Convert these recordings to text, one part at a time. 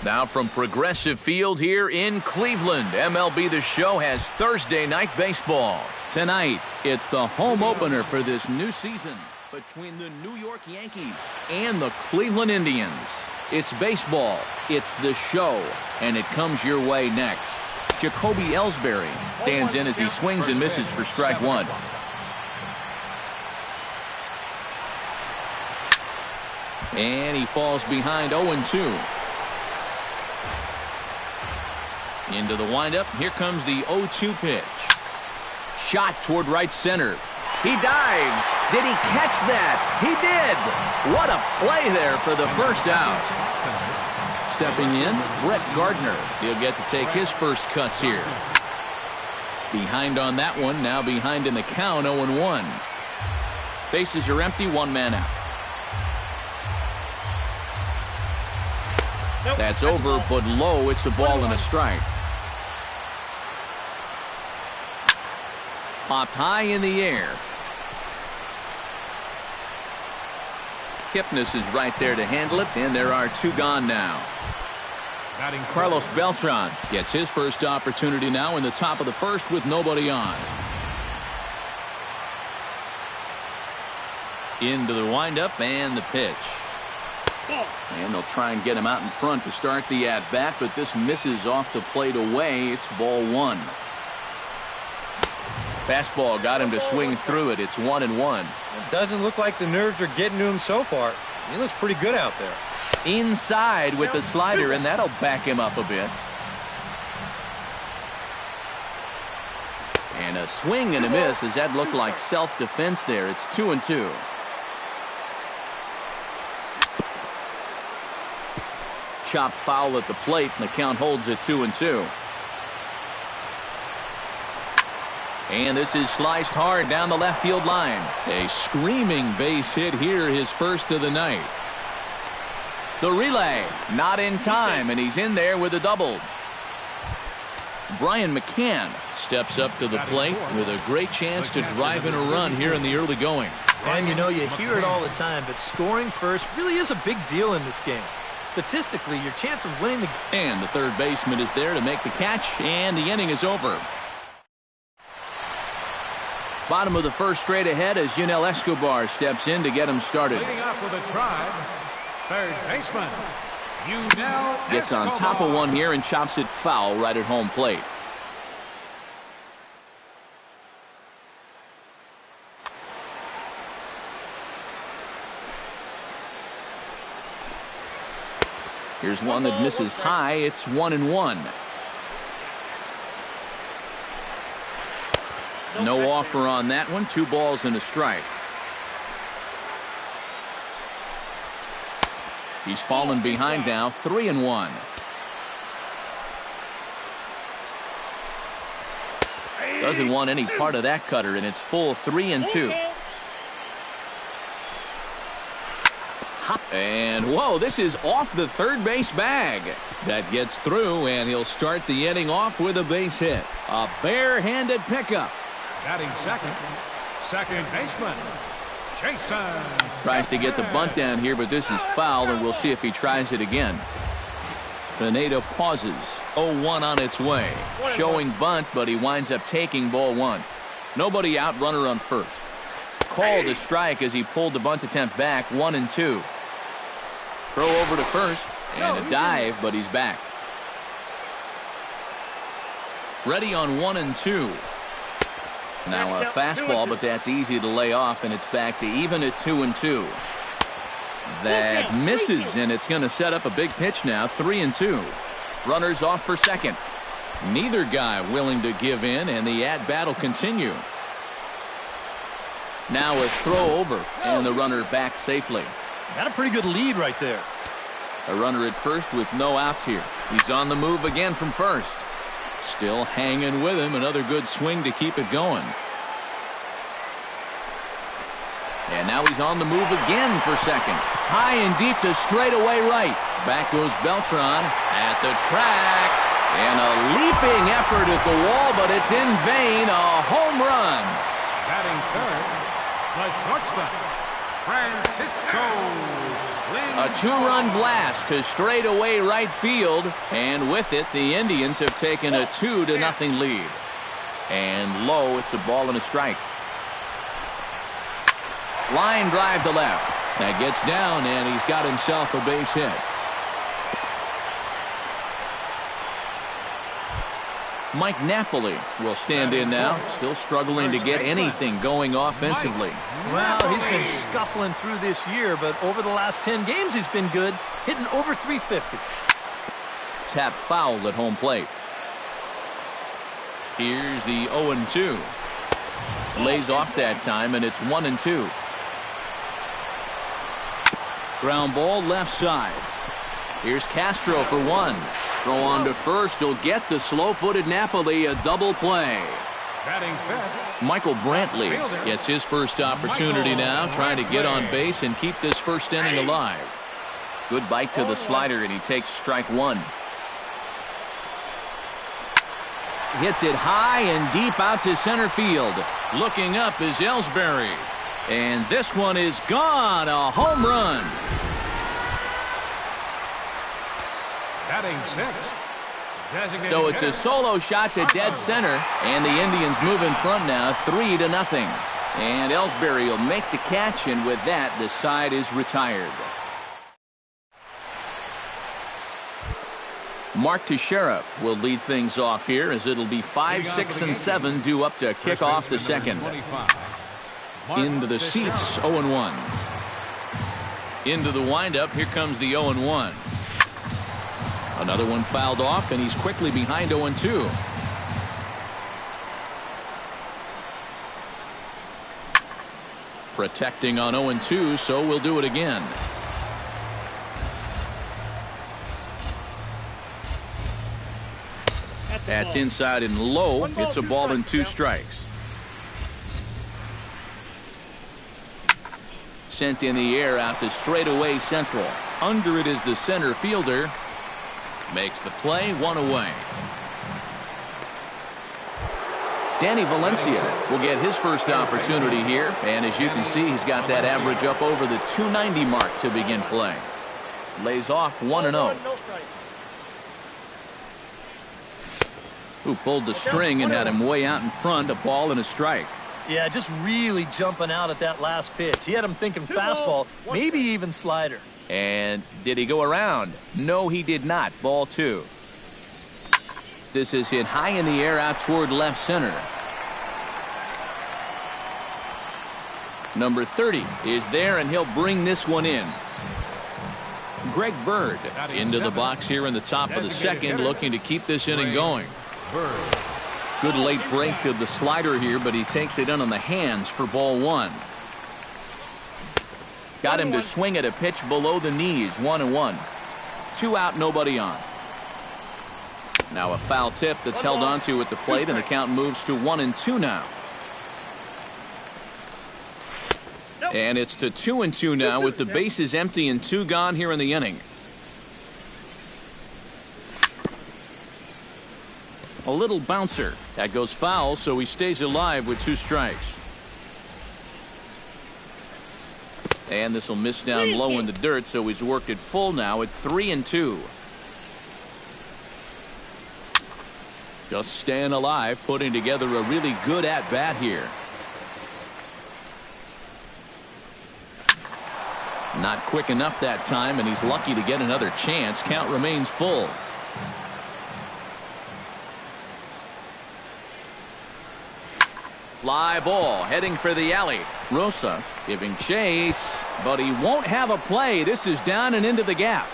Now from Progressive Field here in Cleveland, MLB The Show has Thursday night baseball. Tonight, it's the home opener for this new season between the New York Yankees and the Cleveland Indians. It's baseball, it's The Show, and it comes your way next. Jacoby Ellsbury stands in as he swings and misses for strike one. And he falls behind 0-2. Into the windup. Here comes the 0-2 pitch. Shot toward right center. He dives. Did he catch that? He did. What a play there for the first out. Stepping in, Brett Gardner. He'll get to take his first cuts here. Behind on that one. Now behind in the count, 0-1. Bases are empty, one man out. That's over, but low. It's a ball and a strike. Popped high in the air. Kipnis is right there to handle it, and there are two gone now. Carlos Beltran gets his first opportunity now in the top of the first with nobody on. Into the windup and the pitch. And they'll try and get him out in front to start the at-bat, but this misses off the plate away. It's ball one. Fastball got him to swing through it. It's 1-1. It doesn't look like the nerves are getting to him so far. He looks pretty good out there. Inside with the slider, and that'll back him up a bit. And a swing and a miss, as that looked like self-defense there. It's 2-2. Chopped foul at the plate, and the count holds at 2-2. And this is sliced hard down the left field line. A screaming base hit here, his first of the night. The relay, not in time, and he's in there with a double. Brian McCann steps up to the plate with a great chance to drive in a run here in the early going. And you know, you hear it all the time, but scoring first really is a big deal in this game. Statistically, your chance of winning the game. And the third baseman is there to make the catch, and the inning is over. Bottom of the first straight ahead as Yunel Escobar steps in to get him started. Leading off with a drive, third baseman, Yunel gets on top of one here and chops it foul right at home plate. Here's one that misses high. It's 1-1. No offer on that one. 2 balls and a strike. He's fallen behind now. 3-1. Doesn't want any part of that cutter, and it's full 3-2. And whoa, this is off the third base bag. That gets through, and he'll start the inning off with a base hit. A barehanded pickup. Batting second baseman, Jason. Tries to get the bunt down here, but this is foul, and we'll see if he tries it again. Pineda pauses. 0-1 on its way. Showing bunt, but he winds up taking ball one. Nobody out, runner on first. Called a strike as he pulled the bunt attempt back. 1-2. Throw over to first, and a dive, but he's back. Ready on 1-2. Now a fastball, but that's easy to lay off, and it's back to even at 2-2. That misses, and it's going to set up a big pitch now. 3-2. Runners off for second. Neither guy willing to give in, and the at-bat will continue. Now a throw over, and the runner back safely. Got a pretty good lead right there. A runner at first with no outs here. He's on the move again from first. Still hanging with him. Another good swing to keep it going. And now he's on the move again for second. High and deep to straightaway right. Back goes Beltran at the track. And a leaping effort at the wall, but it's in vain. A home run. Batting third, the shortstop, Francisco A two-run blast to straightaway right field, and with it, the Indians have taken a 2-0 lead. And low, it's a ball and a strike. Line drive to left. That gets down, and he's got himself a base hit. Mike Napoli will stand in now, still struggling to get anything going offensively. Well, he's been scuffling through this year, but over the last 10 games he's been good, hitting over 350. Tap foul at home plate. Here's the 0-2. Lays off that time, and it's 1-2. Ground ball left side. Here's Castro for one. Throw on to first. He'll get the slow-footed Napoli a double play. Michael Brantley gets his first opportunity now, trying to get on base and keep this first inning alive. Good bite to the slider, and he takes strike one. Hits it high and deep out to center field. Looking up is Ellsbury. And this one is gone. A home run. Batting sixth. So it's a solo shot to dead center, and the Indians move in front now 3-0. And Ellsbury will make the catch, and with that, the side is retired. Mark Teixeira will lead things off here, as it'll be 5, 6, and 7 due up to kick off the second. Into the seats, 0-1. Into the windup, here comes the 0-1. Another one fouled off, and he's quickly behind 0-2. Protecting on 0-2, so we'll do it again. That's inside and low. It's a ball and 2 strikes. Sent in the air out to straightaway central. Under it is the center fielder. Makes the play, 1 away. Danny Valencia will get his first opportunity here, and as you can see, he's got that average up over the 290 mark to begin play. Lays off 1-0. Who pulled the string and had him way out in front, a ball and a strike. Yeah, just really jumping out at that last pitch. He had him thinking fastball, maybe even slider. And did he go around? No, he did not. Ball 2. This is hit high in the air out toward left center. Number 30 is there, and he'll bring this one in. Greg Bird into the box here in the top of the second, looking to keep this inning going. Good late break to the slider here, but he takes it in on the hands for ball 1. Got him to swing at a pitch below the knees, 1-1. 2 out, nobody on. Now a foul tip that's held onto at the plate, and the count moves to 1-2 now. And it's to 2-2 now with the bases empty and 2 gone here in the inning. A little bouncer. That goes foul, so he stays alive with 2 strikes. And this will miss down low in the dirt, so he's worked it full now at 3-2. Just staying alive, putting together a really good at-bat here. Not quick enough that time, and he's lucky to get another chance. Count remains full. Fly ball heading for the alley. Rosas giving chase, but he won't have a play. This is down and into the gap.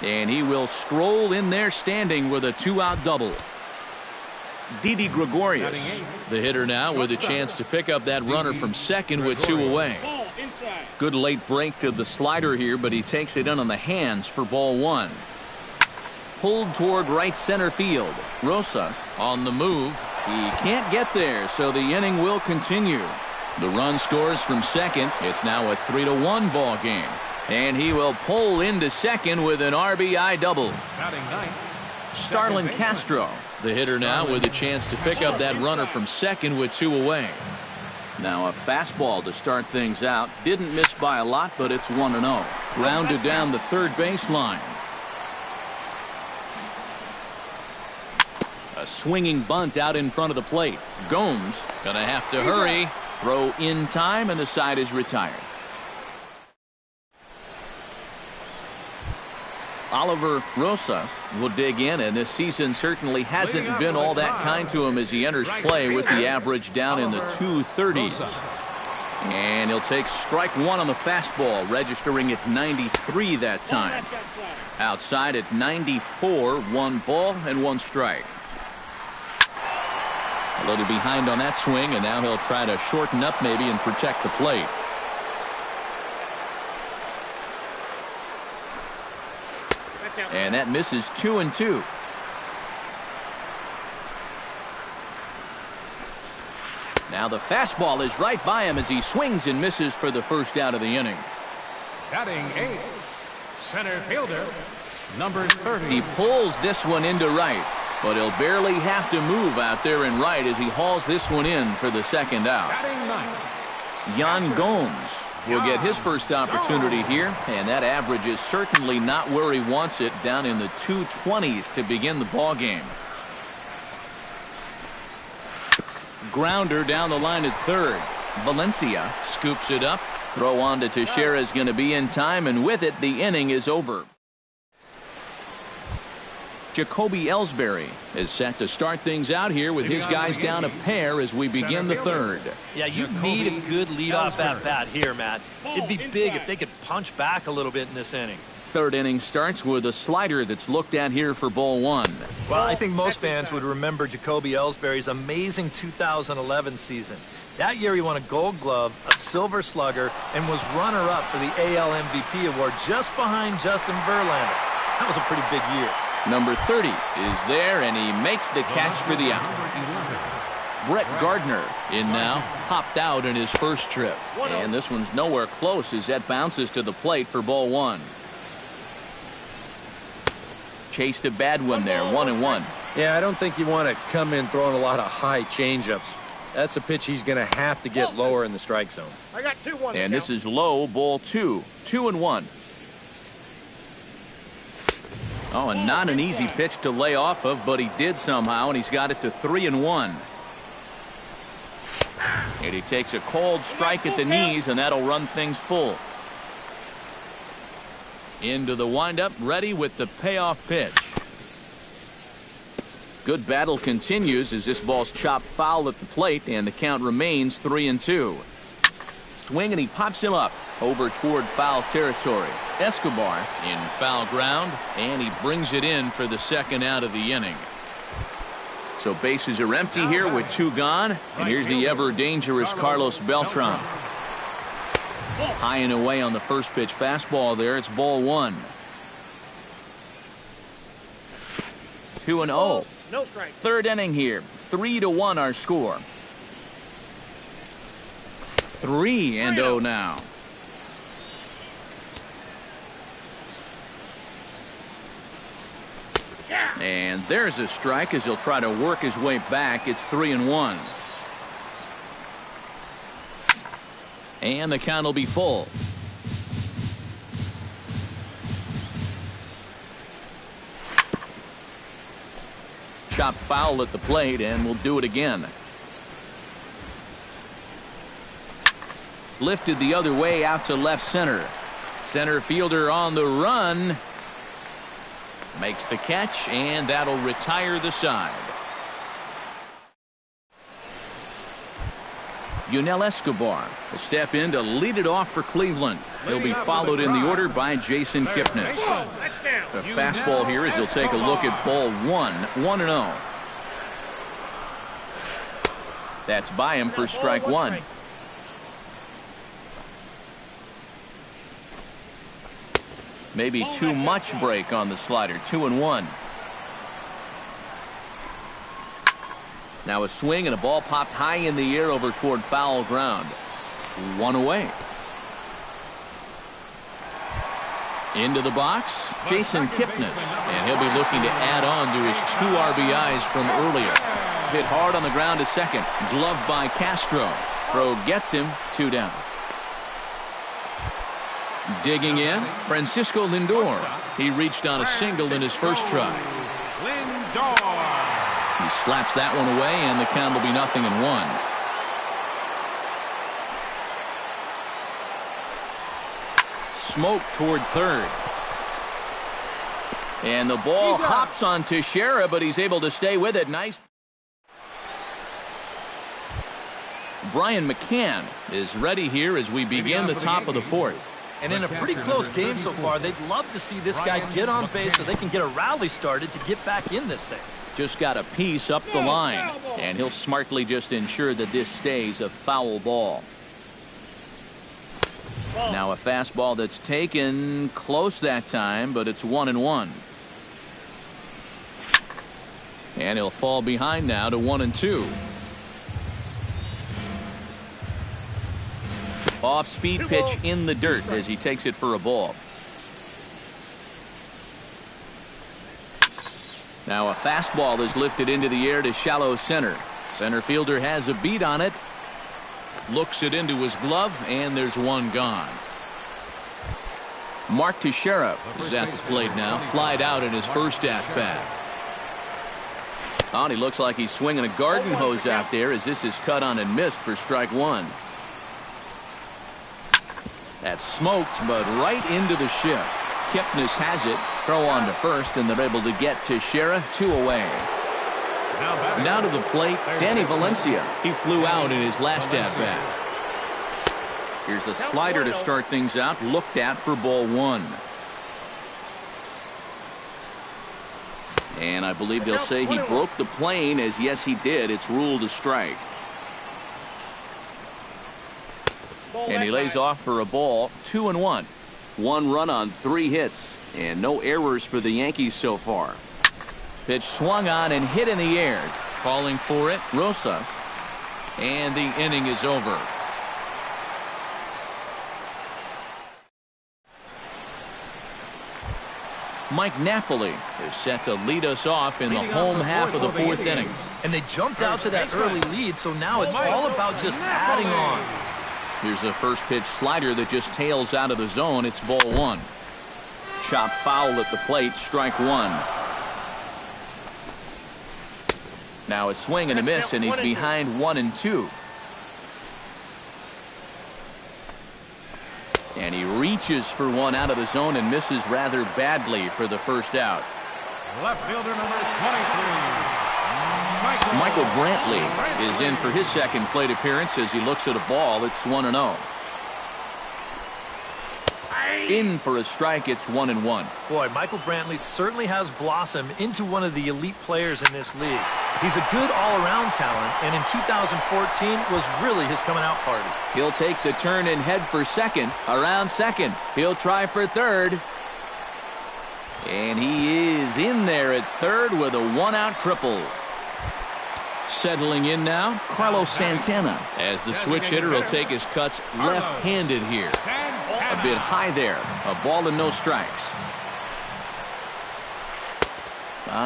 And he will stroll in there standing with a 2-out double. Didi Gregorius, the hitter now, with a chance to pick up that runner from second with 2 away. Good late break to the slider here, but he takes it in on the hands for ball 1. Pulled toward right center field. Rosas on the move. He can't get there, so the inning will continue. The run scores from second. It's now a 3-1 ball game. And he will pull into second with an RBI double. Starlin Castro, the hitter now, with a chance to pick up that runner from second with 2 away. Now a fastball to start things out. Didn't miss by a lot, but it's 1-0. Grounded down the third baseline. A swinging bunt out in front of the plate. Gomes gonna have to hurry. Throw in time, and the side is retired. Oliver Rosas will dig in, and this season certainly hasn't been all that kind to him as he enters play with the average down in the 230s. And he'll take strike one on the fastball, registering at 93 that time. Outside at 94, 1 ball and 1 strike. A little behind on that swing, and now he'll try to shorten up maybe and protect the plate. And that misses 2-2. Now the fastball is right by him as he swings and misses for the first out of the inning. Batting 8th, center fielder, number 30. He pulls this one into right, but he'll barely have to move out there in right as he hauls this one in for the second out. Batting 9th, Yan Gomes will get his first opportunity here, and that average is certainly not where he wants it, down in the 220s to begin the ball game. Grounder down the line at third. Valencia scoops it up. Throw on to Teixeira is going to be in time, and with it the inning is over. Jacoby Ellsbury is set to start things out here with his guys down a pair as we begin the third. Yeah, you need a good leadoff at bat here, Matt. It'd be big if they could punch back a little bit in this inning. Third inning starts with a slider that's looked at here for ball one. Well, I think most fans would remember Jacoby Ellsbury's amazing 2011 season. That year he won a Gold Glove, a Silver Slugger, and was runner-up for the AL MVP award just behind Justin Verlander. That was a pretty big year. Number 30 is there, and he makes the catch for the out. Brett Gardner in now, hopped out in his first trip. And this one's nowhere close as that bounces to the plate for ball one. Chased a bad one there, 1-1. Yeah, I don't think you want to come in throwing a lot of high changeups. That's a pitch he's going to have to get lower in the strike zone. I got 2-1. And this is low, ball 2, 2-1. Oh, and not an easy pitch to lay off of, but he did somehow, and he's got it to 3-1. And he takes a cold strike at the knees, and that'll run things full. Into the windup, ready with the payoff pitch. Good battle continues as this ball's chopped foul at the plate, and the count remains 3-2. Swing, and he pops him up over toward foul territory. Escobar in foul ground, and he brings it in for the second out of the inning. So bases are empty here with 2 gone, and here's the ever dangerous Carlos Beltran. High and away on the first pitch fastball there. It's ball 1. 2-0. No strike. Third inning here. 3-1 our score. 3-0 now. And there's a strike as he'll try to work his way back. It's 3-1. And the count will be full. Chop foul at the plate, and we'll do it again. Lifted the other way out to left center. Center fielder on the run. Makes the catch, and that'll retire the side. Yunel Escobar will step in to lead it off for Cleveland. He'll be followed in the order by Jason Kipnis. The fastball here as he'll take a look at ball 1, 1-0. That's by him for strike 1. Maybe too much break on the slider, 2-1. Now a swing and a ball popped high in the air over toward foul ground. 1 away. Into the box, Jason Kipnis, and he'll be looking to add on to his 2 RBIs from earlier. Hit hard on the ground to second, gloved by Castro. Throw gets him, 2 down. Digging in, Francisco Lindor. He reached on a single in his first try. Lindor. He slaps that one away, and the count will be 0-1. Smoke toward third. And the ball hops on Teixeira, but he's able to stay with it. Nice. Brian McCann is ready here as we begin the top of the fourth. And in a pretty close game so far, they'd love to see this guy get on base so they can get a rally started to get back in this thing. Just got a piece up the line, and he'll smartly just ensure that this stays a foul ball. Now a fastball that's taken close that time, but it's 1-1. And he'll fall behind now to 1-2. Off-speed pitch in the dirt as he takes it for a ball. Now a fastball is lifted into the air to shallow center. Center fielder has a beat on it. Looks it into his glove, and there's one gone. Mark Teixeira is at the plate now. Flied out in his first at-bat. He looks like he's swinging a garden hose out there as this is cut on and missed for strike one. That's smoked, but right into the shift. Kipnis has it. Throw on to first, and they're able to get Teixeira 2 away. Now to the plate, Danny Valencia. He flew out in his last at-bat. Here's a slider to start things out. Looked at for ball 1. And I believe they'll say he broke the plane, as yes he did. It's ruled a strike. And he lays off for a ball. 2-1. 1 run on 3 hits. And no errors for the Yankees so far. Pitch swung on and hit in the air. Calling for it, Rosas. And the inning is over. Mike Napoli is set to lead us off in the home half of the 4th inning. And they jumped out to that early lead, so now it's all about just adding on. Here's a first pitch slider that just tails out of the zone. It's ball 1. Chop foul at the plate, strike 1. Now a swing and a miss, and he's behind 1-2. And he reaches for one out of the zone and misses rather badly for the first out. Left fielder number 23. Michael Brantley is in for his second plate appearance as he looks at a ball. It's 1-0. In for a strike, it's 1-1. Boy, Michael Brantley certainly has blossomed into one of the elite players in this league. He's a good all-around talent, and in 2014 was really his coming-out party. He'll take the turn and head for second. Around second. He'll try for third. And he is in there at third with a one-out triple. Settling in now, Carlos Santana, as the switch hitter will take his cuts left-handed here. A bit high there. A ball and no strikes.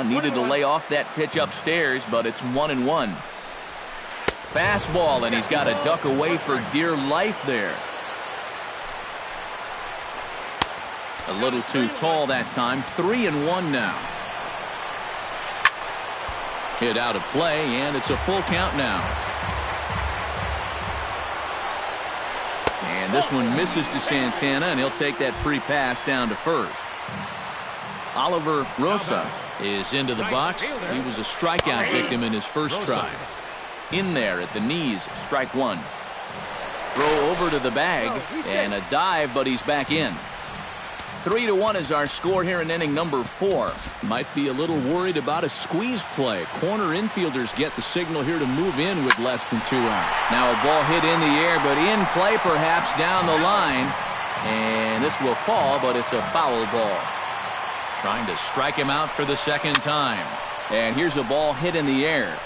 Needed to lay off that pitch upstairs, but it's 1-1. Fastball, and he's got to duck away for dear life there. A little too tall that time. 3-1 now. Hit out of play, and it's a full count now. And this one misses to Santana, and he'll take that free pass down to first. Oliver Rosas is into the box. He was a strikeout victim in his first try. In there at the knees, strike 1. Throw over to the bag, and a dive, but he's back in. 3-1 is our score here in inning number 4. Might be a little worried about a squeeze play. Corner infielders get the signal here to move in with less than 2 out. Now a ball hit in the air, but in play perhaps down the line. And this will fall, but it's a foul ball. Trying to strike him out for the second time. And here's a ball hit in the air.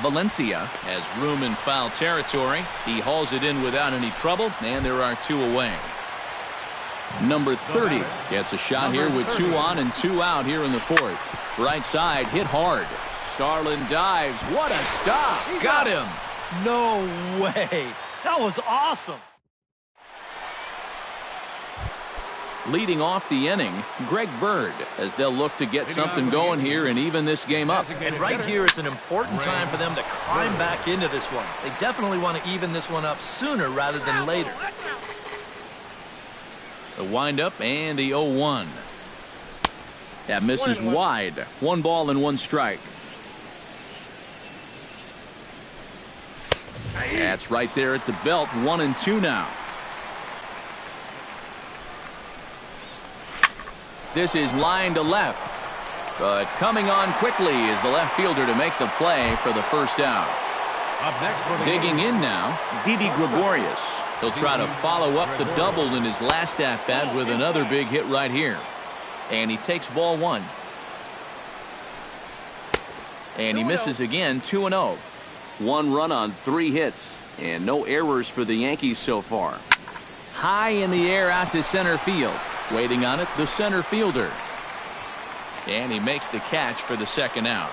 Valencia has room in foul territory. He hauls it in without any trouble, and there are 2 away. Number 30 gets a shot here with 2 on and 2 out here in the 4th. Right side hit hard. Starlin dives. What a stop. Got him. No way. That was awesome. Leading off the inning, Greg Bird, as they'll look to get something going here and even this game up. And right here is an important time for them to climb back into this one. They definitely want to even this one up sooner rather than later. The windup and the 0-1. That misses wide. 1 ball and 1 strike. That's right there at the belt. 1-2 now. This is line to left. But coming on quickly is the left fielder to make the play for the first out. Up next for the Digging in now, Didi Gregorius. He'll try to follow up the double in his last at-bat with another big hit right here. And he takes ball 1. And he misses again, 2-0. 1 run on 3 hits. And no errors for the Yankees so far. High in the air out to center field. Waiting on it, the center fielder. And he makes the catch for the second out.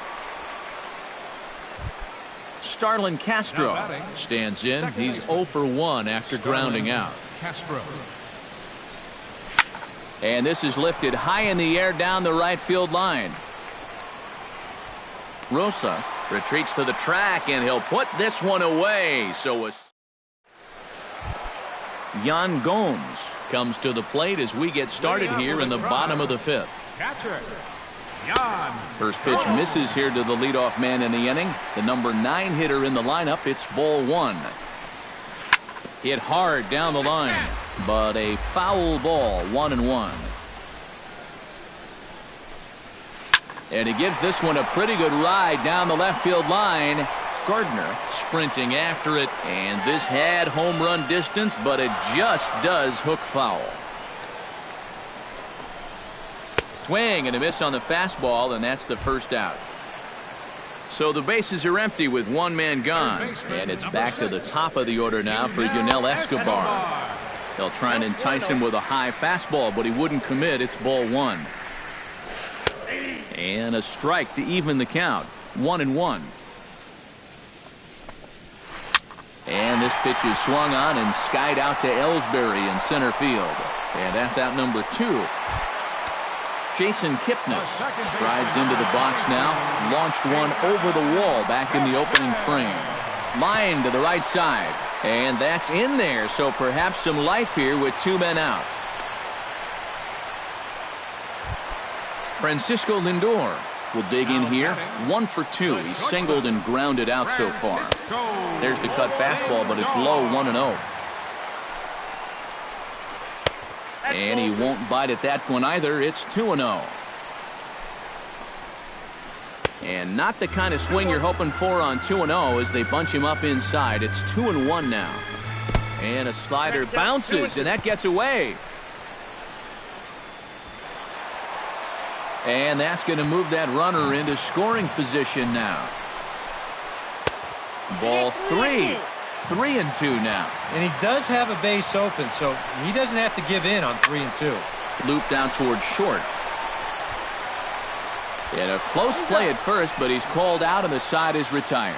Starlin Castro stands in. He's 0 for 1 after grounding out. Castro. And this is lifted high in the air down the right field line. Rosas retreats to the track, and he'll put this one away. So Yan Gomes comes to the plate as we get started here in the bottom of the 5th. Catcher. Yan. First pitch misses here to the leadoff man in the inning. The number 9 hitter in the lineup. It's ball 1. Hit hard down the line, but a foul ball. 1-1. And he gives this one a pretty good ride down the left field line. Gardner sprinting after it, and this had home run distance, but it just does hook foul. Swing and a miss on the fastball, and that's the first out. So the bases are empty with 1 man gone, and it's back to the top of the order now for Yunel Escobar. They'll try and entice him with a high fastball, but he wouldn't commit. It's ball 1. And a strike to even the count. 1-1. And this pitch is swung on and skied out to Ellsbury in center field. And that's out number 2. Jason Kipnis strides into the box now. Launched one over the wall back in the opening frame. Line to the right side. And that's in there, so perhaps some life here with 2 men out. Francisco Lindor will dig in here. 1 for 2. He's singled and grounded out so far. There's the cut fastball, but it's low. 1-0. And he won't bite at that one either. It's 2-0. And not the kind of swing you're hoping for on 2-0 as they bunch him up inside. It's 2-1 now. And a slider bounces, and that gets away. And that's going to move that runner into scoring position now. Ball 3. 3-2 now. And he does have a base open, so he doesn't have to give in on 3-2. Looped out towards short. And a close play at first, but he's called out and the side is retired.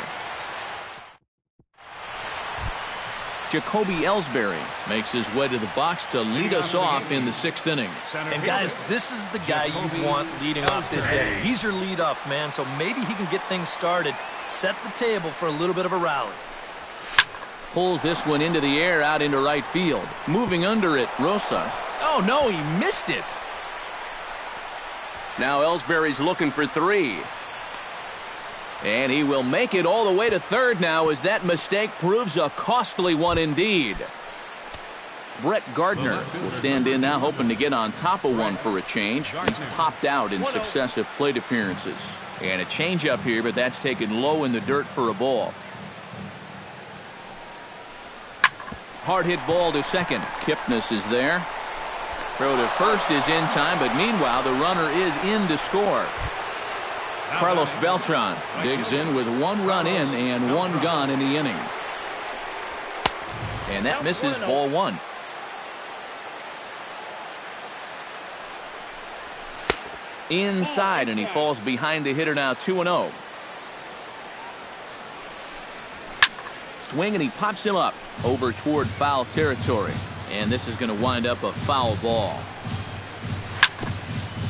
Jacoby Ellsbury makes his way to the box to lead us off in the 6th inning. And guys, this is the guy you want leading off this inning. He's your leadoff man, so maybe he can get things started, set the table for a little bit of a rally. Pulls this one into the air out into right field. Moving under it, Rosas. Oh no, he missed it. Now Ellsbury's looking for 3. And he will make it all the way to third now as that mistake proves a costly one indeed. Brett Gardner will stand in now hoping to get on top of one for a change. He's popped out in successive plate appearances. And a changeup here, but that's taken low in the dirt for a ball. Hard hit ball to second. Kipnis is there. Throw to first is in time, but meanwhile the runner is in to score. Carlos Beltran digs in with 1 run in and 1 gone in the inning. And that misses ball 1. Inside, and he falls behind the hitter now. 2-0. Swing, and he pops him up over toward foul territory. And this is going to wind up a foul ball.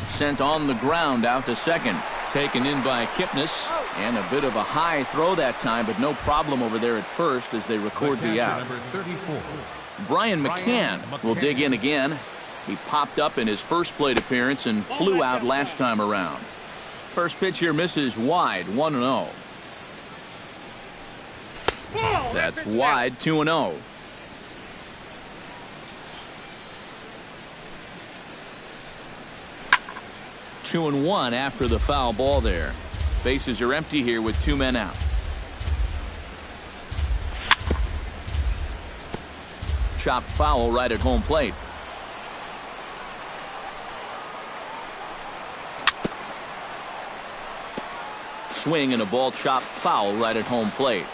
Sent on the ground out to second. Taken in by Kipnis. And a bit of a high throw that time, but no problem over there at first as they record the out. Number 34. Brian McCann will dig in again. He popped up in his first plate appearance and flew out last time around. First pitch here misses wide, 1-0. That's wide, 2-0. Two and one after the foul ball there. Bases are empty here with 2 men out. Chopped foul right at home plate. Swing and a ball chopped foul right at home plate.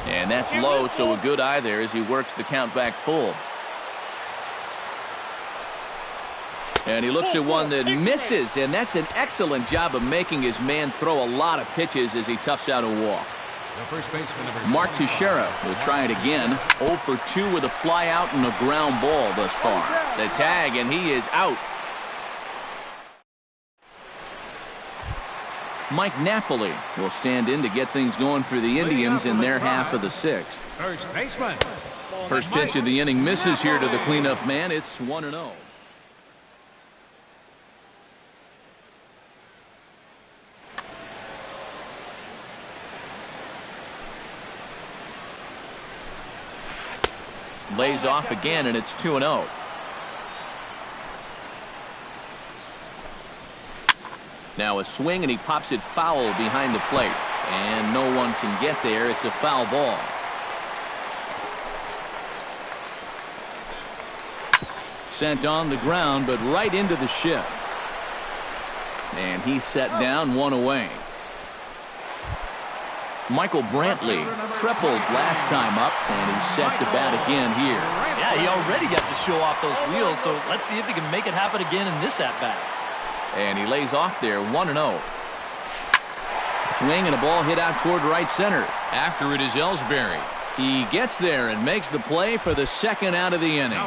And that's low, so a good eye there as he works the count back full. And he looks at one that misses, and that's an excellent job of making his man throw a lot of pitches as he toughs out a walk. Mark Teixeira will try it again. 0 for 2 with a fly out and a ground ball thus far. The tag, and he is out. Mike Napoli will stand in to get things going for the Indians in their half of the 6th. First baseman. First pitch of the inning misses here to the cleanup man. It's 1-0. Lays off again, and it's 2-0. Now a swing, and he pops it foul behind the plate. And no one can get there. It's a foul ball. Sent on the ground, but right into the shift. And he's set down, 1 away. Michael Brantley tripled last time up, and he's set to bat again here. Yeah, he already got to show off those wheels, so let's see if he can make it happen again in this at-bat. And he lays off there, 1-0. Swing and a ball hit out toward right center. After it is Ellsbury. He gets there and makes the play for the second out of the inning.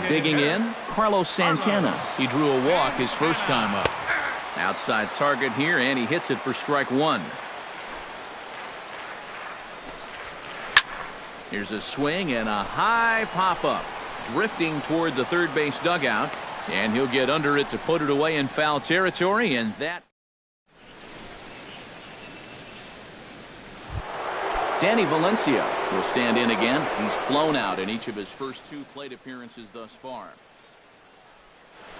Digging in, Carlos Santana. He drew a walk his first time up. Outside target here, and he hits it for strike 1. Here's a swing and a high pop-up. Drifting toward the third base dugout. And he'll get under it to put it away in foul territory, and that... Danny Valencia will stand in again. He's flown out in each of his first 2 plate appearances thus far.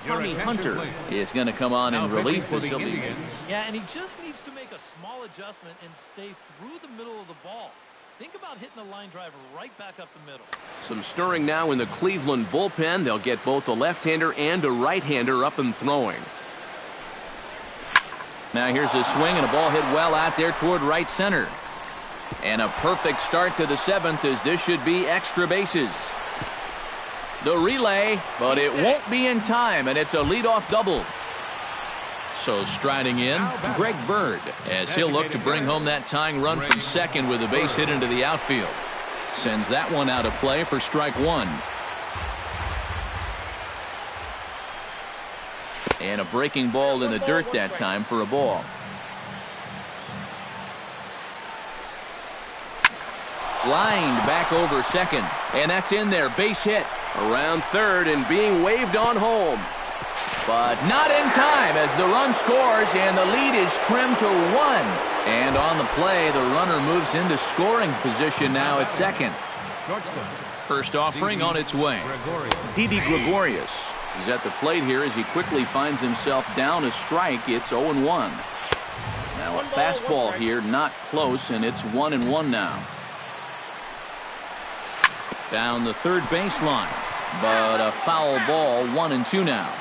Tommy Hunter is going to come on in relief as he'll be. Yeah, and he just needs to make a small adjustment and stay through the middle of the ball. Think about hitting the line drive right back up the middle. Some stirring now in the Cleveland bullpen. They'll get both a left-hander and a right-hander up and throwing. Now here's a swing and a ball hit well out there toward right center. And a perfect start to the 7th as this should be extra bases. The relay, but it won't be in time, and it's a leadoff double. So striding in, Greg Bird, as he'll look to bring home that tying run from second with a base hit into the outfield. Sends that one out of play for strike 1. And a breaking ball in the dirt that time for a ball. Lined back over second, and that's in there. Base hit around third and being waved on home. But not in time as the run scores and the lead is trimmed to 1. And on the play, the runner moves into scoring position now at second. First offering on its way. Didi Gregorius is at the plate here as he quickly finds himself down a strike. It's 0-1. Now a fastball here, not close, and it's 1-1 now. Down the third baseline, but a foul ball, 1-2 now.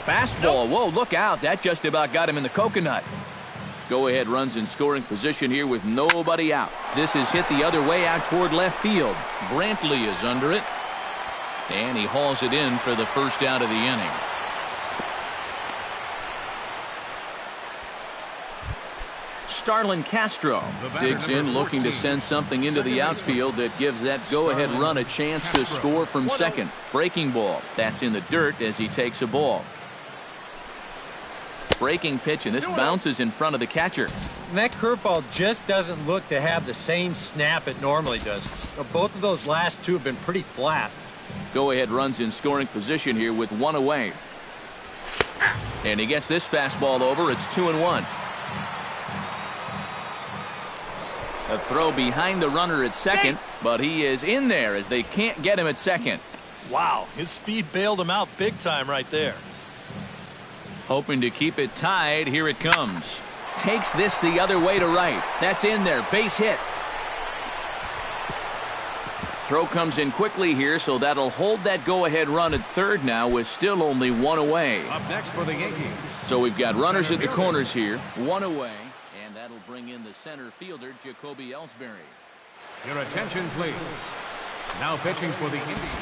Fastball, whoa, look out. That just about got him in the coconut. Go-ahead runs in scoring position here with nobody out. This is hit the other way out toward left field. Brantley is under it. And he hauls it in for the first out of the inning. Starlin Castro digs in, looking to send something into the outfield that gives that go-ahead run a chance to score from second. Breaking ball. That's in the dirt as he takes a ball. Breaking pitch, and this bounces in front of the catcher. And that curveball just doesn't look to have the same snap it normally does. Both of those last two have been pretty flat. Go-ahead runs in scoring position here with one away. And he gets this fastball over. It's 2-1. A throw behind the runner at second, but he is in there as they can't get him at second. Wow, his speed bailed him out big time right there. Hoping to keep it tied. Here it comes. Takes this the other way to right. That's in there. Base hit. Throw comes in quickly here, so that'll hold that go-ahead run at third now with still only one away. Up next for the Yankees. So we've got runners at the corners here, one away, and that'll bring in the center fielder, Jacoby Ellsbury. Your attention, please. Now pitching for the Yankees.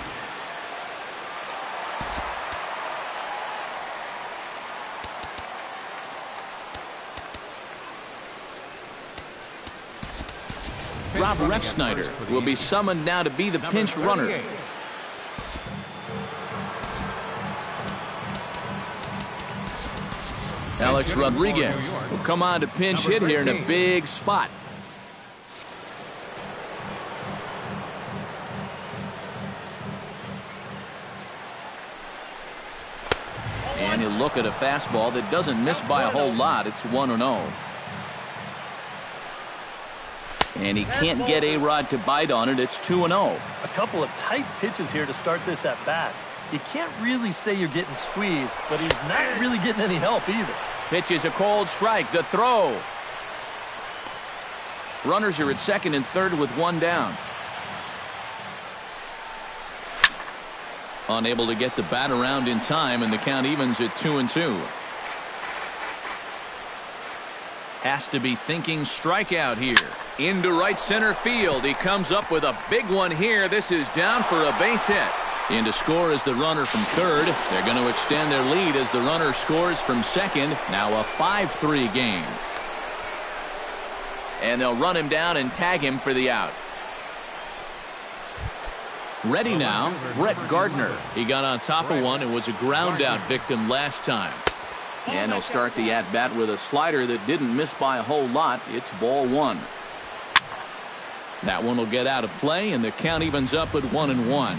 Rob Refsnyder will be summoned now to be the pinch runner. Alex Rodriguez will come on to pinch hit here in a big spot. And he'll look at a fastball that doesn't miss by a whole lot. It's 1-0. And he can't get A-Rod to bite on it. It's 2-0. A couple of tight pitches here to start this at bat. You can't really say you're getting squeezed, but he's not really getting any help either. Pitch is a cold strike. The throw. Runners are at second and third with one down. Unable to get the bat around in time, and the count evens at 2-2. Has to be thinking strikeout here. Into right center field. He comes up with a big one here. This is down for a base hit. In to score is the runner from third. They're going to extend their lead as the runner scores from second. Now a 5-3 game. And they'll run him down and tag him for the out. Ready now, Brett Gardner. He got on top of one and was a ground out victim last time. And they'll start the at-bat with a slider that didn't miss by a whole lot. It's ball one. That one will get out of play, and the count evens up at 1-1.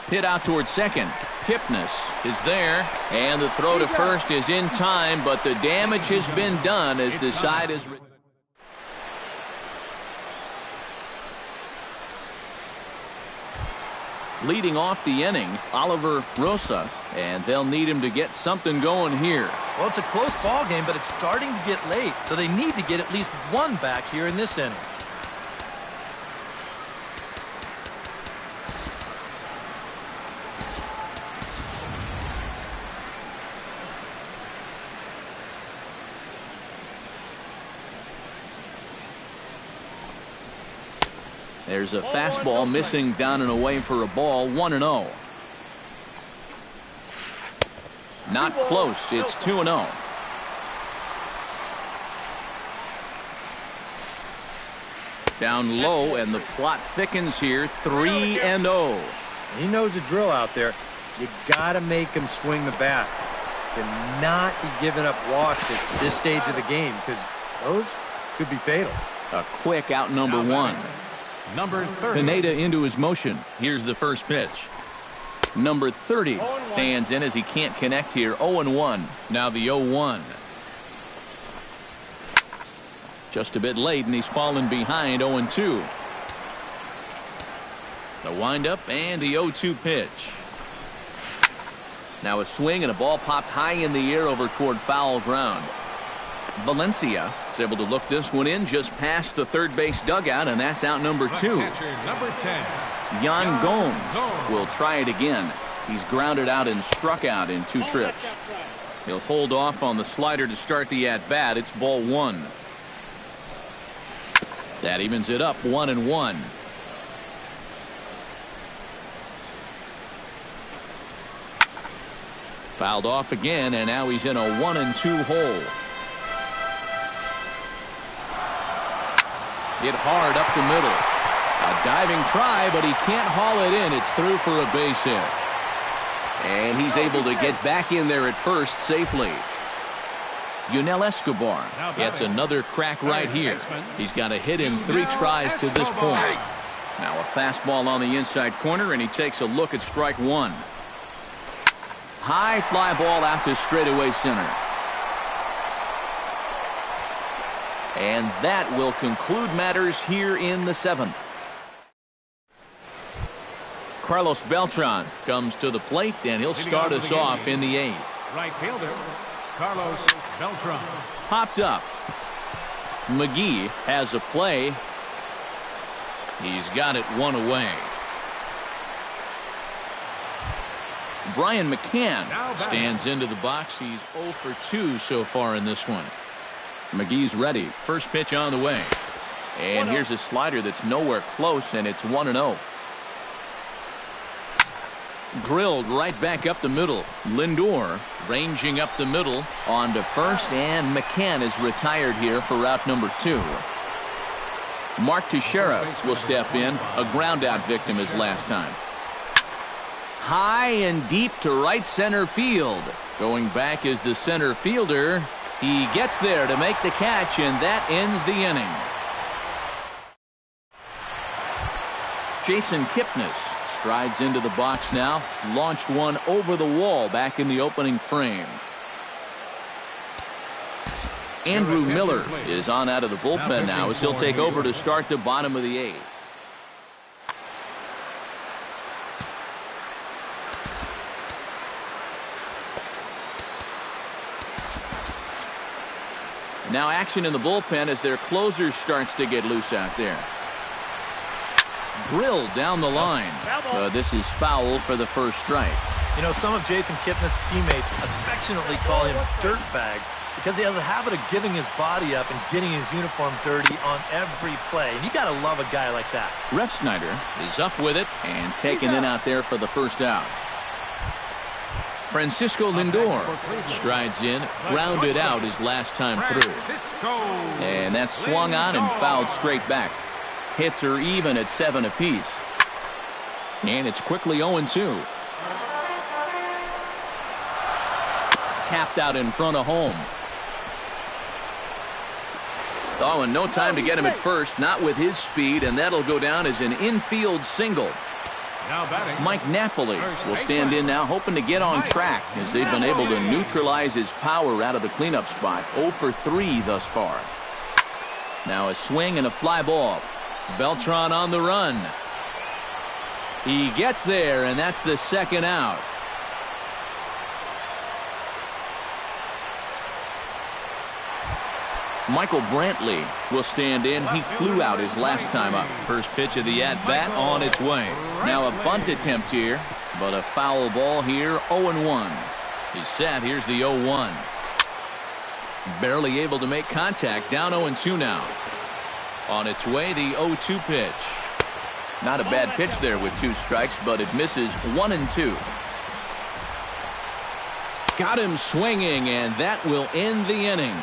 Hit out towards second. Kipnis is there, and the throw to first is in time, but the damage has been done as the side is... Leading off the inning, Oliver Rosas, and they'll need him to get something going here. Well, it's a close ball game, but it's starting to get late, so they need to get at least one back here in this inning. There's a fastball missing down and away for a ball. 1-0. Not close. It's 2-0. Down low, and the plot thickens here. 3-0. He knows the drill out there. You got to make him swing the bat. Cannot be giving up walks at this stage of the game, because those could be fatal. A quick out number one. Number 30. Pineda into his motion. Here's the first pitch. Number 30 stands in as he can't connect here. 0-1. Now the 0-1. Just a bit late, and he's fallen behind. 0-2. The windup and the 0-2 pitch. Now a swing, and a ball popped high in the air over toward foul ground. Valencia is able to look this one in just past the third base dugout, and that's out number 2. Number 10. Yan Gomes will try it again. He's grounded out and struck out in 2 trips. He'll hold off on the slider to start the at-bat. It's ball 1. That evens it up 1-1. Fouled off again, and now he's in a 1-2 hole. Hit hard up the middle. A diving try, but he can't haul it in. It's through for a base hit. And he's able to get back in there at first safely. Yunel Escobar gets another crack right here. He's got a hit in 3 tries to this point. Now a fastball on the inside corner, and he takes a look at strike 1. High fly ball out to straightaway center. And that will conclude matters here in the 7th. Carlos Beltran comes to the plate, and he'll start us off in the 8th. Right fielder, Carlos Beltran. Popped up. McGee has a play. He's got it 1 away. Brian McCann stands into the box. He's 0 for 2 so far in this one. McGee's ready. First pitch on the way. And here's a slider that's nowhere close, and it's 1-0. Drilled right back up the middle. Lindor ranging up the middle on to first, and McCann is retired here for route number 2. Mark Teixeira will step in. A ground out victim his last time. High and deep to right center field. Going back is the center fielder. He gets there to make the catch, and that ends the inning. Jason Kipnis strides into the box now. Launched one over the wall back in the opening frame. Andrew Miller is on out of the bullpen now as he'll take over to start the bottom of the 8th. Now action in the bullpen as their closer starts to get loose out there. Drilled down the line. This is foul for the first strike. You know, some of Jason Kipnis' teammates affectionately call him Dirtbag because he has a habit of giving his body up and getting his uniform dirty on every play. And you got to love a guy like that. Ref Snyder is up with it and taken in out there for the first out. Francisco Lindor strides in, grounded out his last time through. And that's swung on and fouled straight back. Hits are even at 7 apiece. And it's quickly 0-2. Tapped out in front of home. Oh, and no time to get him at first, not with his speed, and that'll go down as an infield single. Mike Napoli will stand in now, hoping to get on track as they've been able to neutralize his power out of the cleanup spot. 0 for 3 thus far. Now a swing and a fly ball. Beltran on the run. He gets there, and that's the second out. Michael Brantley will stand in. He flew out his last time up. First pitch of the at-bat on its way. Now a bunt attempt here, but a foul ball here, 0-1. He's set. Here's the 0-1. Barely able to make contact. Down 0-2 now. On its way, the 0-2 pitch. Not a bad pitch there with 2 strikes, but it misses 1-2. Got him swinging, and that will end the inning.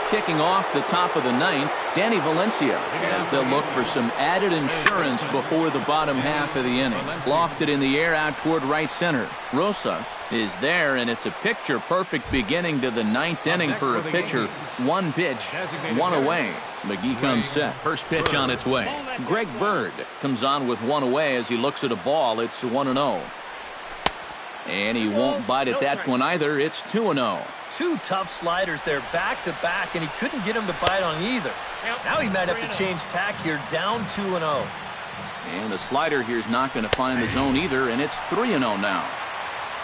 Kicking off the top of the 9th, Danny Valencia, as they'll look for some added insurance before the bottom half of the inning. Lofted in the air out toward right center. Rosas is there, and it's a picture-perfect beginning to the 9th inning for a pitcher. 1 pitch, 1 away. McGee comes set. First pitch on its way. Greg Bird comes on with 1 away as he looks at a ball. It's 1-0. And he won't bite at that one either. It's 2-0. 2 tough sliders there back-to-back, and he couldn't get him to bite on either. Now he might have to change tack here, down 2-0. And the slider here is not going to find the zone either, and it's 3-0 now.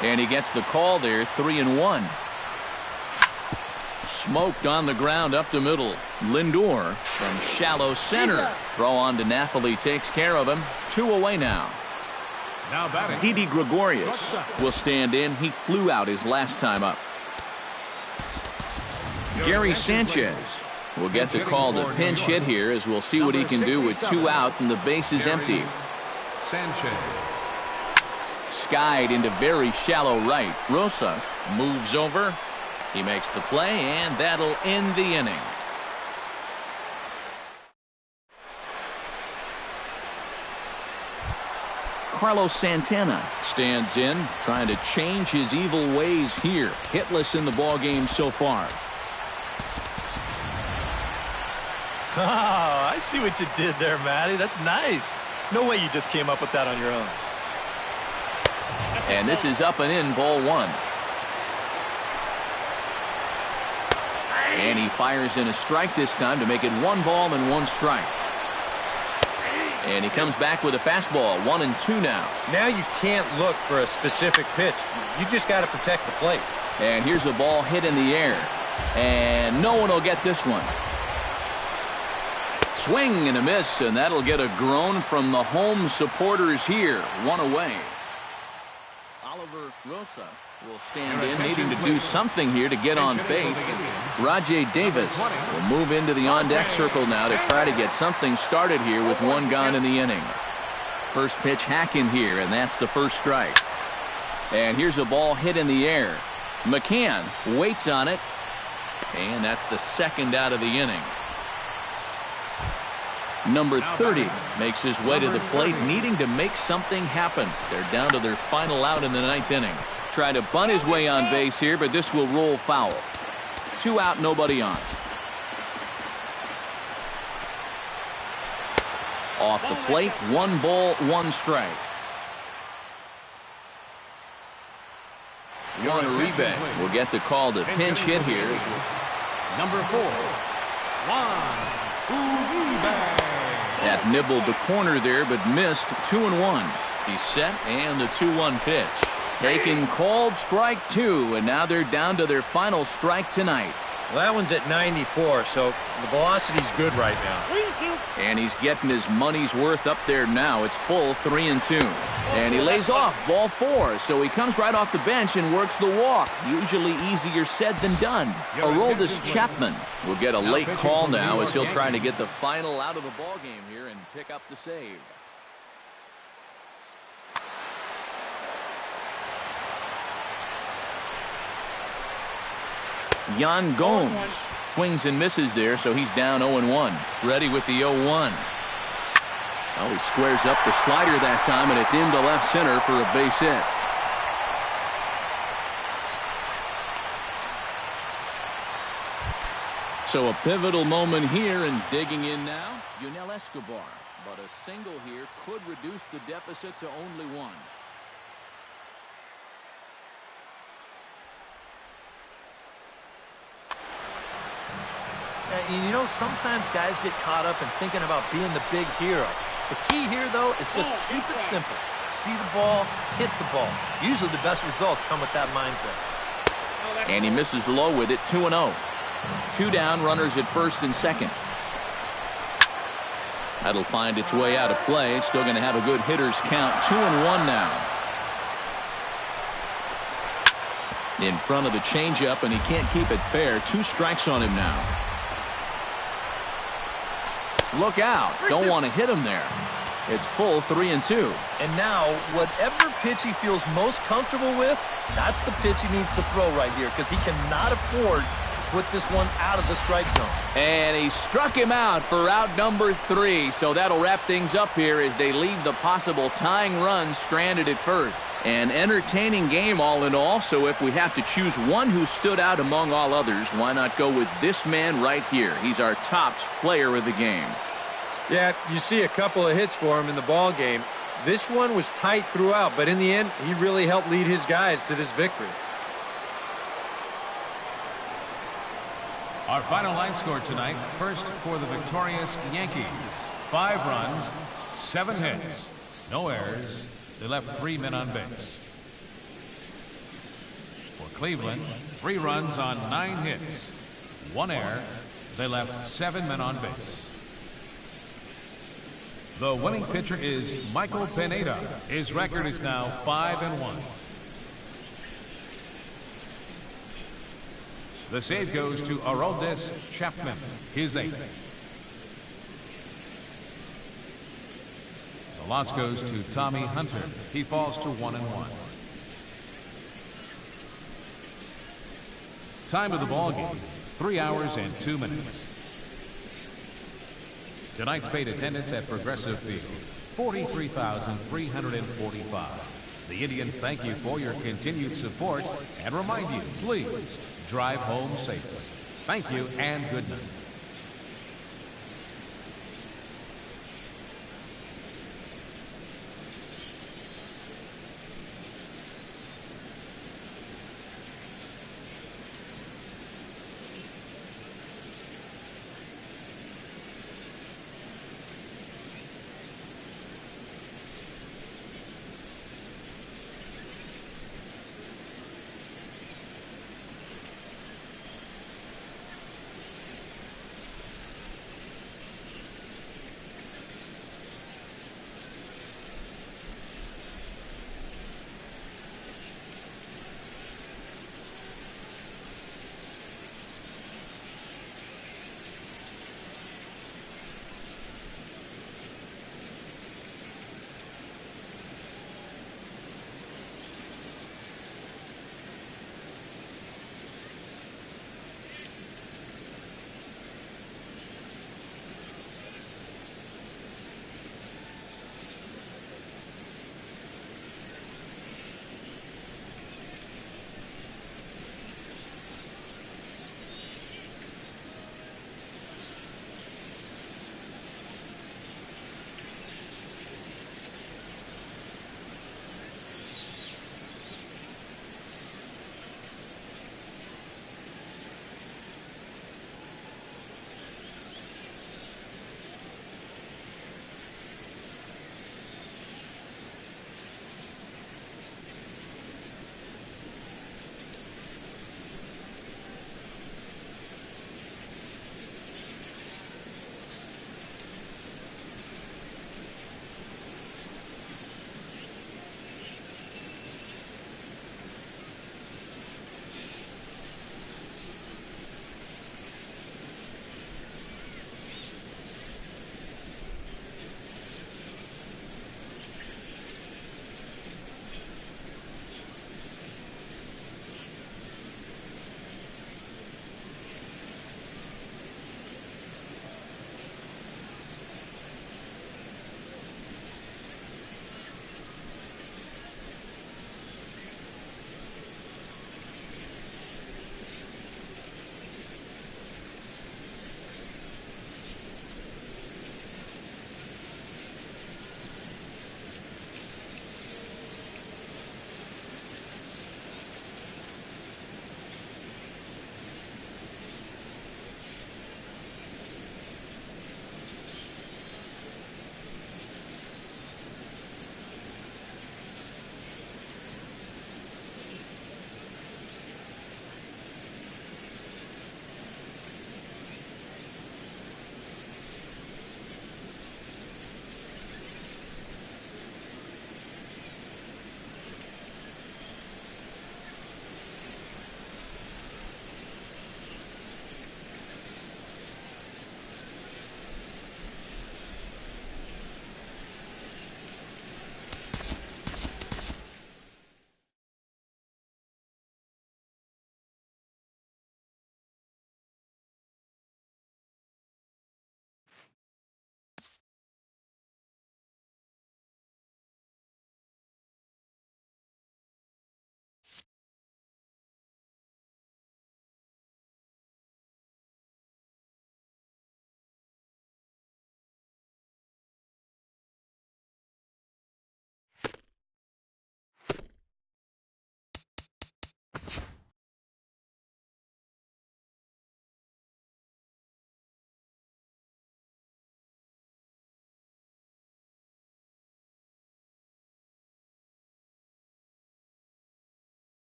And he gets the call there, 3-1. Smoked on the ground up the middle. Lindor from shallow center. Throw on to Napoli takes care of him. 2 away now. Didi Gregorius will stand in. He flew out his last time up. Gary Sanchez will get the call to pinch hit here as we'll see what he can do with 2 out and the base is empty. skied into very shallow right. Rosas moves over. He makes the play, and that'll end the inning. Carlos Santana stands in, trying to change his evil ways here. Hitless in the ballgame so far. Oh, I see what you did there, Matty. That's nice. No way you just came up with that on your own. And this is up and in, ball one. And he fires in a strike this time to make it 1 ball and 1 strike. And he comes back with a fastball, 1-2 now. Now you can't look for a specific pitch. You just got to protect the plate. And here's a ball hit in the air. And no one will get this one. Swing and a miss, and that'll get a groan from the home supporters here. 1 away. Oliver Rosas will stand in, needing to do something here to get on base. Rajay Davis will move into the on-deck circle now to try to get something started here with 1 gone in the inning. First pitch hacking here, and that's the first strike. And here's a ball hit in the air. McCann waits on it, and that's the second out of the inning. Number 30 makes his way to the plate, needing to make something happen. They're down to their final out in the 9th inning. Trying to bunt his way on base here, but this will roll foul. 2 out, nobody on. Off the plate, 1 ball, 1 strike. Juan Uribe will get the call to pinch hit here. Number 4, Juan Uribe. That nibbled the corner there, but missed. 2-1. He's set, and the 2-1 pitch. Taken, called, strike 2, and now they're down to their final strike tonight. Well, that one's at 94, so the velocity's good right now. And he's getting his money's worth up there now. It's full 3-2. And he lays off ball 4, so he comes right off the bench and works the walk. Usually easier said than done. Aroldis Chapman will get a late call now as he'll try to get the final out of the ballgame here and pick up the save. Yan Gomes swings and misses there, so he's down 0-1. Ready with the 0-1. Well, he squares up the slider that time, and it's into left center for a base hit. So a pivotal moment here, and digging in now, Yunel Escobar. But a single here could reduce the deficit to only 1. You know, sometimes guys get caught up in thinking about being the big hero. The key here, though, is just keep it simple. See the ball, hit the ball. Usually the best results come with that mindset. And he misses low with it, 2-0. 2 down, runners at first and second. That'll find its way out of play. Still going to have a good hitter's count. 2-1 now. In front of the changeup, and he can't keep it fair. 2 strikes on him now. Look out. Don't want to hit him there. It's full 3-2. And now, whatever pitch he feels most comfortable with, that's the pitch he needs to throw right here, because he cannot afford to put this one out of the strike zone. And he struck him out for out number 3. So that'll wrap things up here as they leave the possible tying run stranded at first. An entertaining game all in all, so if we have to choose one who stood out among all others, why not go with this man right here? He's our top player of the game. Yeah, you see a couple of hits for him in the ball game. This one was tight throughout, but in the end, he really helped lead his guys to this victory. Our final line score tonight, first for the victorious Yankees. 5 runs, 7 hits, no errors. They left 3 men on base. For Cleveland, 3 runs on 9 hits, 1 error. They left 7 men on base. The winning pitcher is Michael Pineda. His record is now 5-1. The save goes to Aroldis Chapman, his 8th. The Loss goes to Tommy Hunter. He falls to 1-1. Time of the ball game, 3 hours and 2 minutes. Tonight's paid attendance at Progressive Field, 43,345. The Indians thank you for your continued support and remind you, please, drive home safely. Thank you and good night.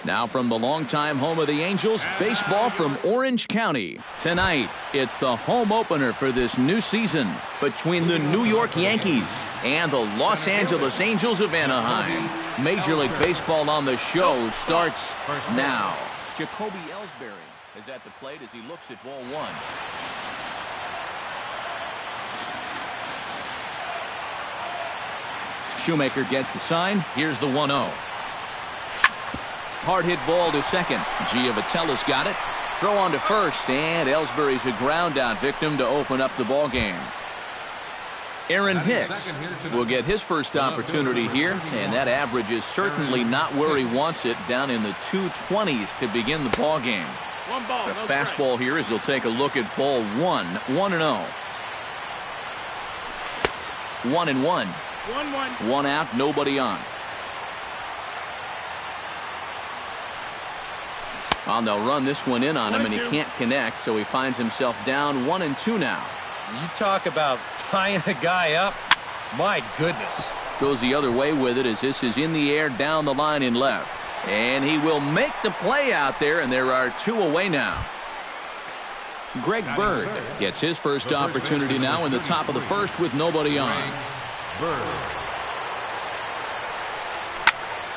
Now from the longtime home of the Angels, baseball from Orange County. Tonight, it's the home opener for this new season between the New York Yankees and the Los Angeles Angels of Anaheim. Major League Baseball on the show starts now. Jacoby Ellsbury is at the plate as he looks at ball one. Shoemaker gets the sign. Here's the 1-0. Hard hit ball to second. Giovatella's got it. Throw on to first, and Ellsbury's a ground out victim to open up the ball game. Aaron Hicks will get his first opportunity here, and that average is certainly not where he wants it, down in the 220s to begin the ball game. The fastball here as he'll take a look at ball one. 1-0. 1-1. 1-1. One out, nobody on. They'll run this one in on him, and he can't connect, so he finds himself down 1-2 now. You talk about tying a guy up. My goodness. Goes the other way with it as this is in the air down the line in left. And he will make the play out there, and there are two away now. Greg Bird gets his first opportunity now in the top of the first with nobody on.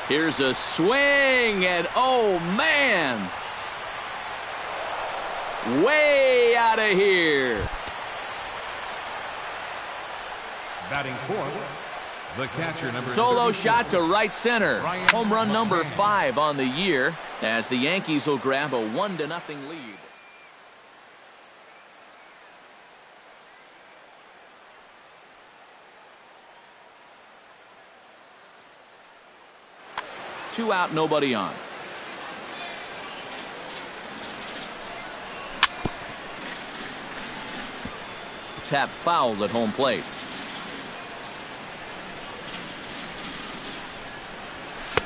Here's a swing, and oh man, way out of here. Batting fourth, the catcher, number Solo 34. shot to right center. Home run number 5 on the year as the Yankees will grab a 1-0 lead. Two out, nobody on. Tap fouled at home plate.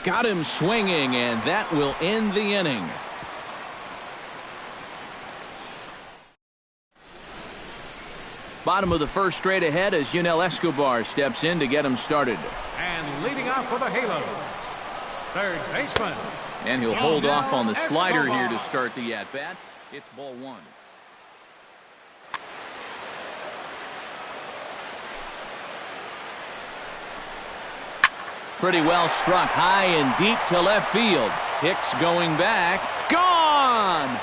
Got him swinging, and that will end the inning. Bottom of the first straight ahead as Yunel Escobar steps in to get him started. And leading off for the Halos, third baseman. And he'll hold off on the slider here to start the at-bat. It's ball one. Pretty well struck high and deep to left field. Hicks going back. Gone!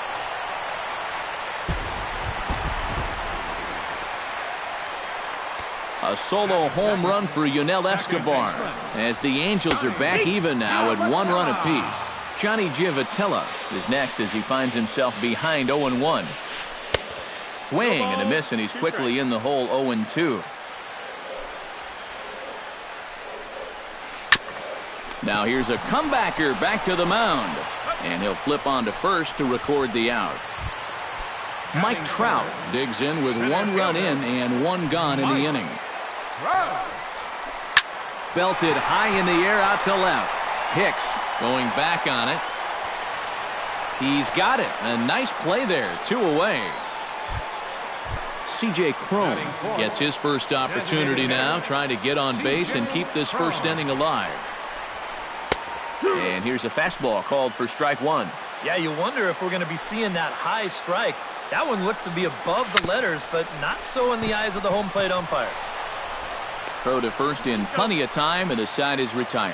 A solo home run for Yunel Escobar as the Angels are back even now at 1 run apiece. Johnny Giovatella is next as he finds himself behind 0-1. Swing and a miss, and he's quickly in the hole 0-2. Now here's a comebacker back to the mound, and he'll flip on to first to record the out. Mike Trout digs in with 1 run in and 1 gone in the inning. Belted high in the air out to left. Hicks going back on it. He's got it. A nice play there. 2 away. C.J. Cron gets his first opportunity now, trying to get on base and keep this first inning alive. And here's a fastball called for strike 1. Yeah, you wonder if we're going to be seeing that high strike. That one looked to be above the letters, but not so in the eyes of the home plate umpire. Throw to first in plenty of time, and the side is retired.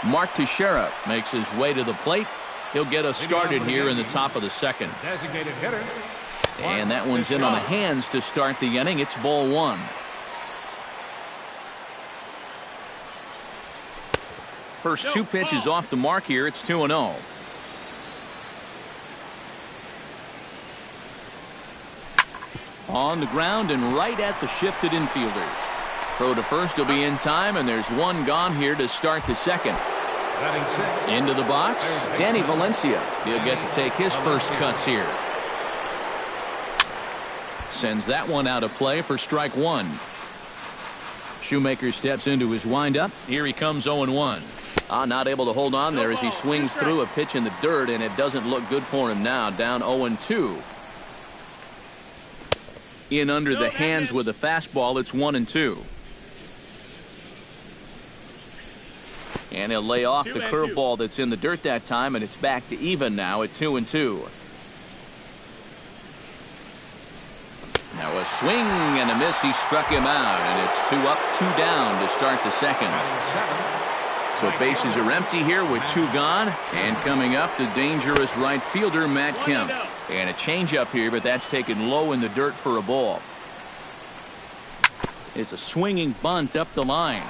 Mark Teixeira makes his way to the plate. He'll get us started here in the top of the second. Designated hitter. And that one's in on the hands to start the inning. It's ball 1. First 2 pitches off the mark here. It's 2-0. On the ground and right at the shifted infielders. Throw to first will be in time, and there's 1 gone here to start the second. Into the box, Danny Valencia. He'll get to take his first cuts here. Sends that one out of play for strike 1. Shoemaker steps into his windup. Here he comes 0-1. Not able to hold on there as he swings through a pitch in the dirt, and it doesn't look good for him now. Down 0-2. In under the hands with a fastball. It's 1-2. And he'll lay off the curveball that's in the dirt that time, and it's back to even now at 2-2. Now a swing and a miss. He struck him out, and it's 2 up, 2 down to start the second. So bases are empty here with 2 gone. And coming up, the dangerous right fielder, Matt Kemp. And a changeup here, but that's taken low in the dirt for a ball. It's a swinging bunt up the line.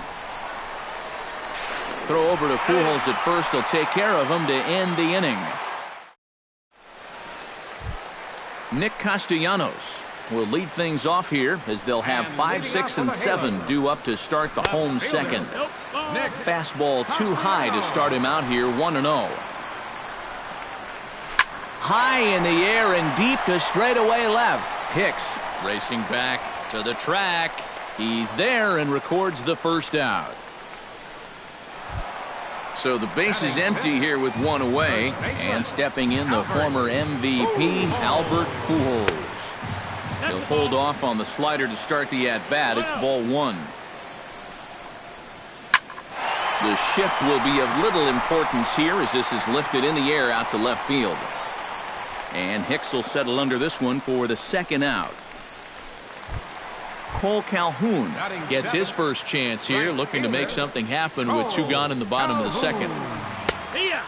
Throw over to Pujols at first. He'll take care of him to end the inning. Nick Castellanos will lead things off here as they'll have 5, 6, and 7 due up to start the home second. Fastball too high to start him out here, 1-0. High in the air and deep to straightaway left. Hicks racing back to the track. He's there and records the first out. So the base is empty here with 1 away, and stepping in the former MVP, Albert Pujols. He'll hold off on the slider to start the at-bat. It's ball 1. The shift will be of little importance here as this is lifted in the air out to left field. And Hicks will settle under this one for the second out. Cole Calhoun gets his first chance here, looking to make something happen with 2 gone in the bottom of the second.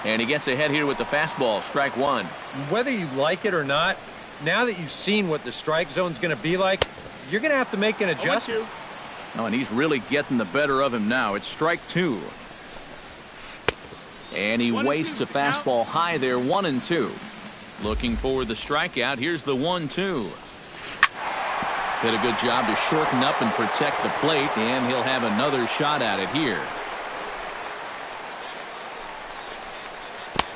And he gets ahead here with the fastball, strike 1. Whether you like it or not, now that you've seen what the strike zone's going to be like, you're going to have to make an adjustment. Oh, and he's really getting the better of him now. It's strike 2. And he wastes a fastball high there, 1-2. Looking for the strikeout. Here's the 1-2. Did a good job to shorten up and protect the plate, and he'll have another shot at it here.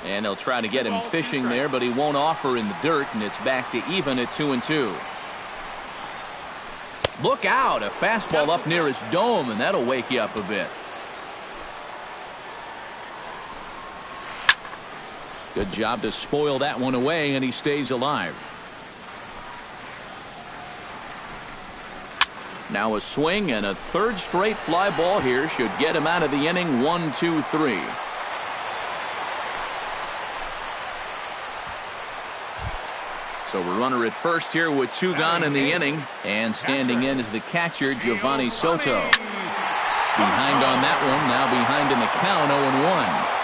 And they'll try to get him fishing there, but he won't offer in the dirt, and it's back to even at 2-2. Look out, a fastball up near his dome, and that'll wake you up a bit. Good job to spoil that one away, and he stays alive. Now a swing and a third straight fly ball here should get him out of the inning. 1-2-3. So a runner at first here with 2 gone in the inning, and standing in is the catcher Giovanni Soto. Behind on that one, now behind in the count, 0-1.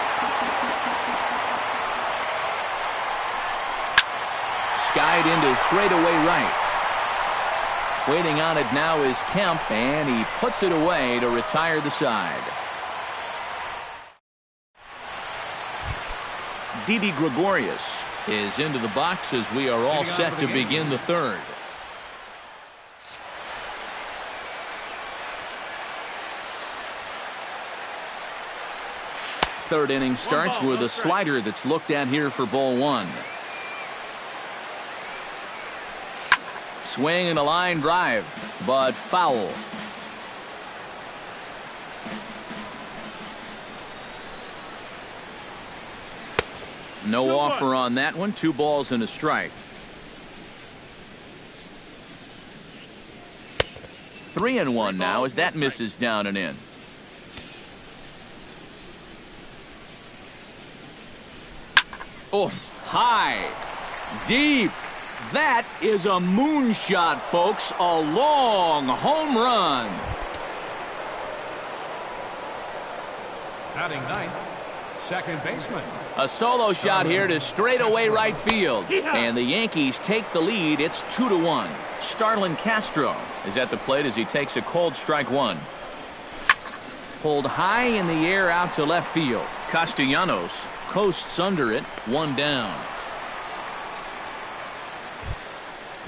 Skied into straightaway right. Waiting on it now is Kemp, and he puts it away to retire the side. Didi Gregorius is into the box as we are all set to begin the third. Third inning starts with a slider that's looked at here for ball 1. Swing and a line drive, but foul. No offer on that one. 2 balls and a strike. 3-1 now as that misses down and in. Oh, high, deep. That is a moonshot, folks. A long home run. Batting ninth, second baseman. A solo shot here to straightaway right field. And the Yankees take the lead. It's 2-1. Starlin Castro is at the plate as he takes a cold strike 1. Pulled high in the air out to left field. Castellanos coasts under it. 1 down.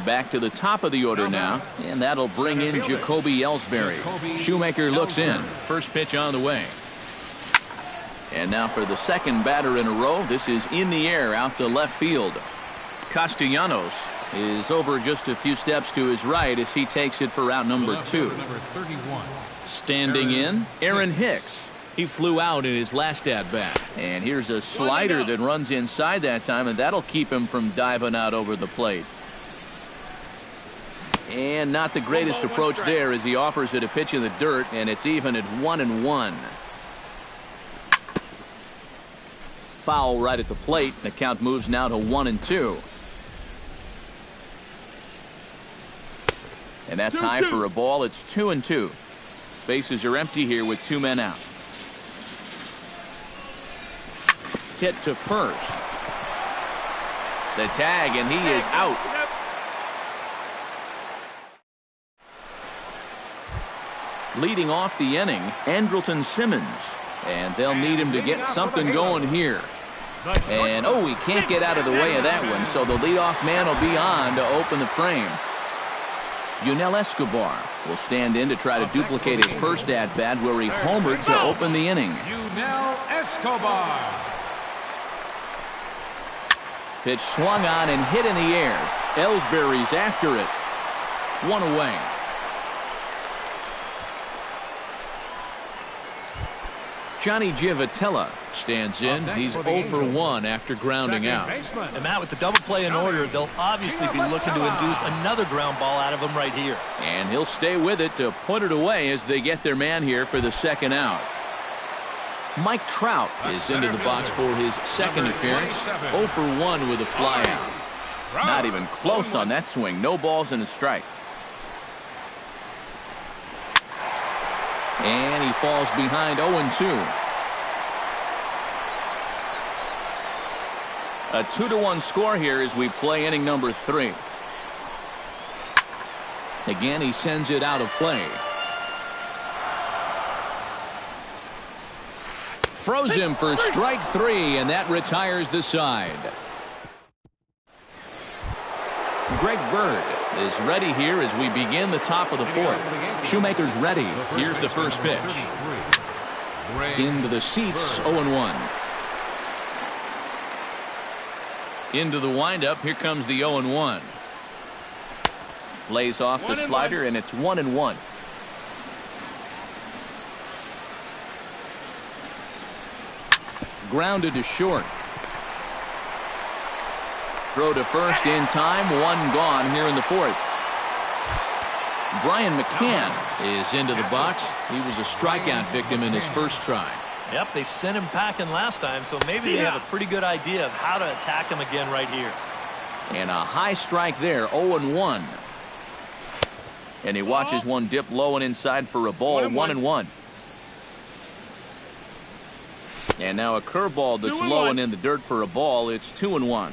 Back to the top of the order now, and that'll bring in Jacoby Ellsbury. Shoemaker looks in. First pitch on the way. And now for the second batter in a row. This is in the air out to left field. Castellanos is over just a few steps to his right as he takes it for route number 2. Standing in, Aaron Hicks. He flew out in his last at-bat. And here's a slider that runs inside that time, and that'll keep him from diving out over the plate. And not the greatest approach there as he offers it a pitch in the dirt, and it's even at 1-1. foul right at the plate. The count moves now to 1-2. And that's high for a ball. It's 2-2. Bases are empty here with 2 men out. Hit to first. The tag, and he is out. Leading off the inning, Andrelton Simmons. And they'll need him to get something going here. And, oh, he can't get out of the way of that one, so the leadoff man will be on to open the frame. Yunel Escobar will stand in to try to duplicate his first at-bat where he homered to open the inning. Yunel Escobar. Pitch swung on and hit in the air. Ellsbury's after it. 1 away. Johnny Giavotella stands in. He's 0 for 1 after grounding out. And Matt, with the double play in order, they'll obviously be looking to induce another ground ball out of him right here. And he'll stay with it to put it away as they get their man here for the second out. Mike Trout is into the box for his second appearance. 0 for 1 with a fly out. Not even close on that swing. No balls and a strike. And he falls behind 0-2. A 2-1 score here as we play inning number 3. Again, he sends it out of play. Froze him for strike 3, and that retires the side. Greg Bird is ready here as we begin the top of the 4th. Shoemaker's ready. Here's the first pitch. Into the seats, 0-1. Into the windup, here comes the 0-1. Lays off the slider, and it's 1-1. Grounded to short. Throw to first in time. 1 gone here in the 4th. Brian McCann is into the box. He was a strikeout victim in his first try. Yep, they sent him packing last time, so maybe they have a pretty good idea of how to attack him again right here. And a high strike there, 0-1. And he watches one dip low and inside for a ball, 1-1. And now a curveball that's low and in the dirt for a ball. It's 2-1.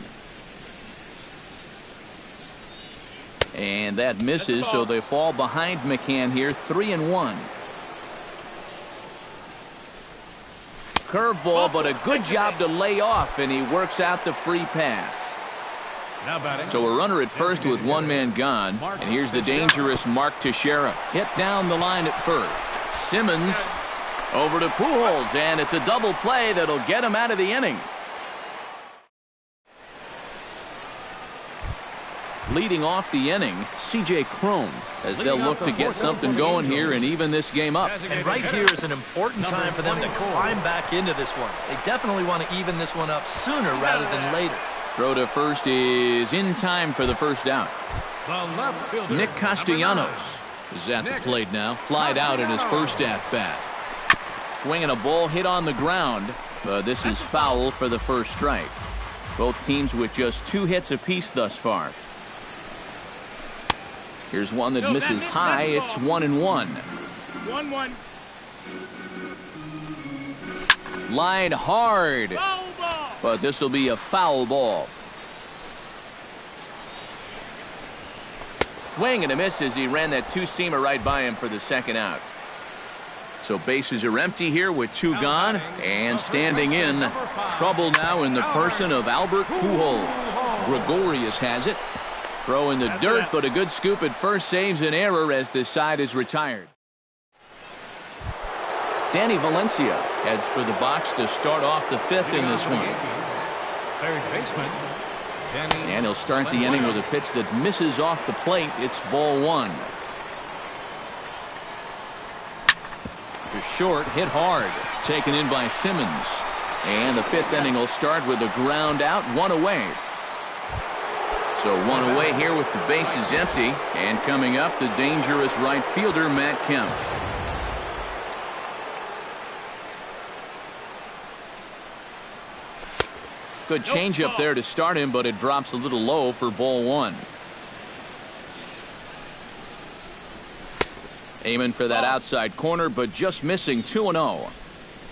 And that misses, so they fall behind McCann here, 3-1. Curveball, but a good job to lay off, and he works out the free pass. So a runner at first with 1 man gone, and here's the dangerous Mark Teixeira. Hit down the line at first. Simmons over to Pujols, and it's a double play that'll get him out of the inning. Leading off the inning, C.J. Cron, as they'll look to get something going here and even this game up. And right here is an important time for them to climb back into this one. They definitely want to even this one up sooner rather than later. Throw to first is in time for the first out. Nick Castellanos is at the plate now. Flied out in his first at-bat. Swinging a ball hit on the ground, but this is foul for the first strike. Both teams with just 2 hits apiece thus far. Here's one that misses high. It's 1-1. 1-1. Line hard, but this will be a foul ball. Swing and a miss as he ran that 2-seamer right by him for the second out. So bases are empty here with 2 gone, and standing in, trouble now in the person of Albert Pujols. Gregorius has it. Throw in the dirt, but a good scoop at first saves an error as the side is retired. Danny Valencia heads for the box to start off the 5th in this one. And he'll start the inning with a pitch that misses off the plate. It's ball 1. To short, hit hard. Taken in by Simmons. And the 5th inning will start with a ground out, 1 away. So 1 away here with the bases empty. And coming up, the dangerous right fielder, Matt Kemp. Good changeup there to start him, but it drops a little low for ball one. Aiming for that outside corner, but just missing 2-0.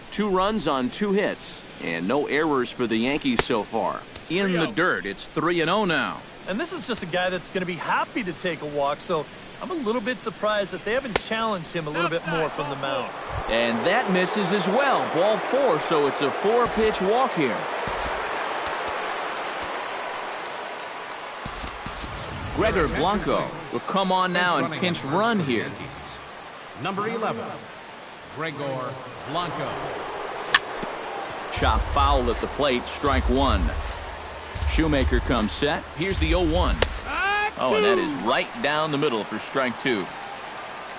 2 runs on 2 hits, and no errors for the Yankees so far. In the dirt, it's 3-0 now. And this is just a guy that's going to be happy to take a walk, so I'm a little bit surprised that they haven't challenged him a little bit more from the mound. And that misses as well. Ball 4, so it's a 4-pitch walk here. Gregor Blanco will come on now and pinch run here. Number 11, Gregor Blanco. Chop foul at the plate, strike 1. Shoemaker comes set. Here's the 0-1. Oh, and that is right down the middle for strike 2.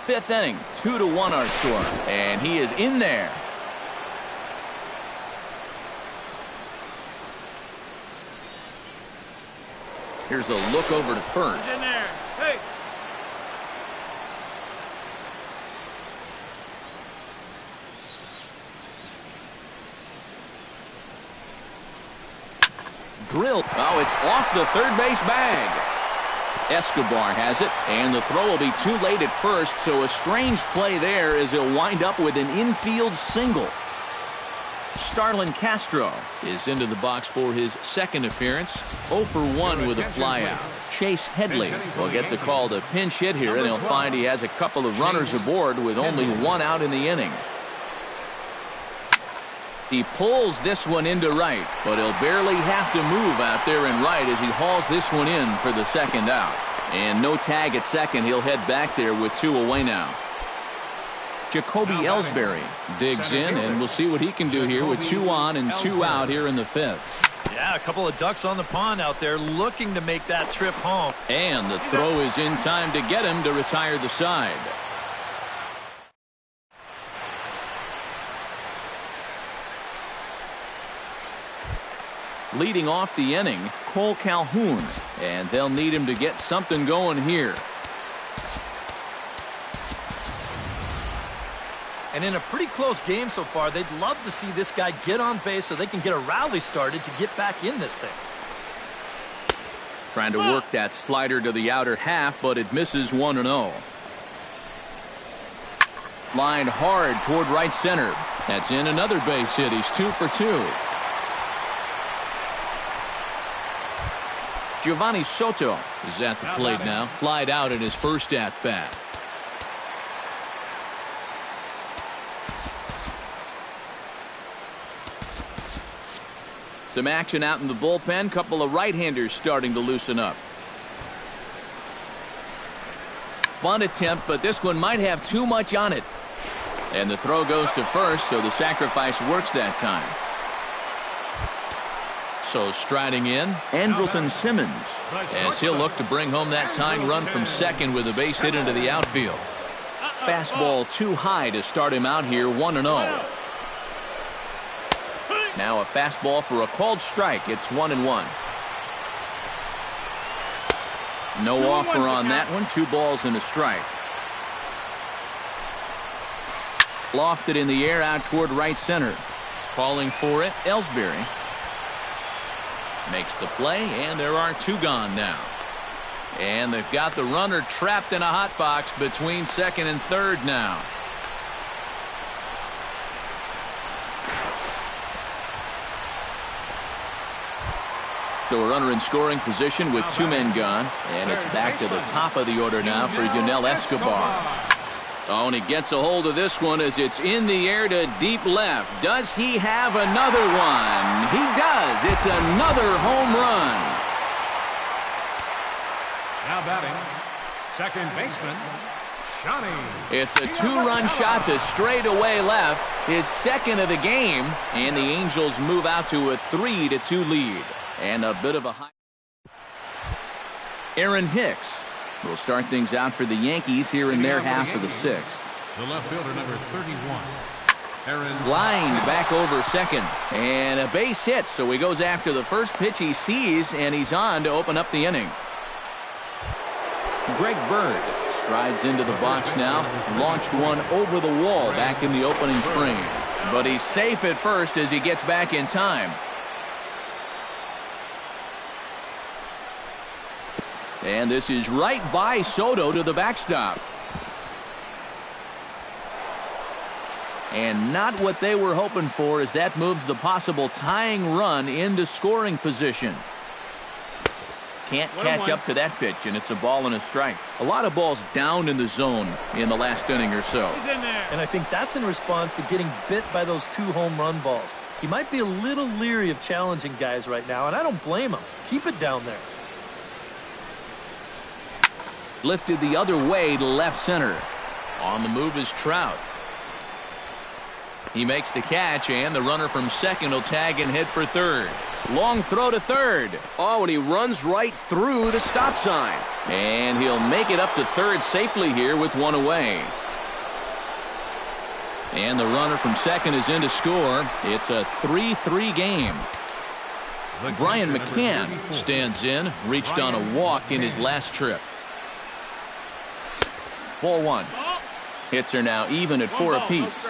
5th inning, 2-1 our score. And he is in there. Here's a look over to first. In there. Hey. Drilled. Oh, it's off the third base bag. Escobar has it, and the throw will be too late at first, so a strange play there as he'll wind up with an infield single. Starlin Castro is into the box for his second appearance. 0 for 1 with a flyout. Chase Headley will get the call to pinch hit here, and he'll find he has a couple of runners aboard with only 1 out in the inning. He pulls this one into right, but he'll barely have to move out there in right as he hauls this one in for the second out. And no tag at second. He'll head back there with 2 away now. Jacoby Ellsbury digs in, and we'll see what he can do here with 2 on and 2 out here in the 5th. Yeah, a couple of ducks on the pond out there looking to make that trip home. And the throw is in time to get him to retire the side. Leading off the inning, Cole Calhoun, and they'll need him to get something going here. And in a pretty close game so far, they'd love to see this guy get on base so they can get a rally started to get back in this thing. Trying to work that slider to the outer half, but it misses 1-0. Lined hard toward right center. That's in another base hit. He's 2 for 2. Giovanni Soto is at the plate now. Flied out in his first at-bat. Some action out in the bullpen. Couple of right-handers starting to loosen up. Bunt attempt, but this one might have too much on it. And the throw goes to first, so the sacrifice works that time. So striding in, Andrelton Simmons, as he'll look to bring home that tying run from second with a base hit into the outfield. Fastball too high to start him out here, 1-0. Now a fastball for a called strike. It's 1-1. No offer on that one. 2 balls and a strike. Lofted in the air out toward right center. Calling for it, Ellsbury. Makes the play, and there are 2 gone now. And they've got the runner trapped in a hot box between second and third now. So a runner in scoring position with 2 men gone, and it's back to the top of the order now for Yunel Escobar. Oh, and he gets a hold of this one as it's in the air to deep left. Does he have another one? He does. It's another home run. Now batting, second baseman, Shawnee. It's a 2-run shot to straightaway left, his second of the game, and the Angels move out to a 3-2 lead. And a bit of a high. Aaron Hicks will start things out for the Yankees here in their half of the 6th. The left fielder, number 31, Aaron. Lined back over second, and a base hit, so he goes after the first pitch he sees, and he's on to open up the inning. Greg Bird strides into the box now, launched one over the wall back in the opening frame, but he's safe at first as he gets back in time. And this is right by Soto to the backstop. And not what they were hoping for, as that moves the possible tying run into scoring position. Can't catch up to that pitch, and it's a ball and a strike. A lot of balls down in the zone in the last inning or so. He's in there. And I think that's in response to getting bit by those 2 home run balls. He might be a little leery of challenging guys right now, and I don't blame him. Keep it down there. Lifted the other way to left center. On the move is Trout. He makes the catch, and the runner from second will tag and hit for third. Long throw to third. Oh, and he runs right through the stop sign. And he'll make it up to third safely here with 1 away. And the runner from second is in to score. It's a 3-3 game. Brian McCann stands in, reached on a walk in his last trip. Ball 1. Hits are now even at 4 apiece.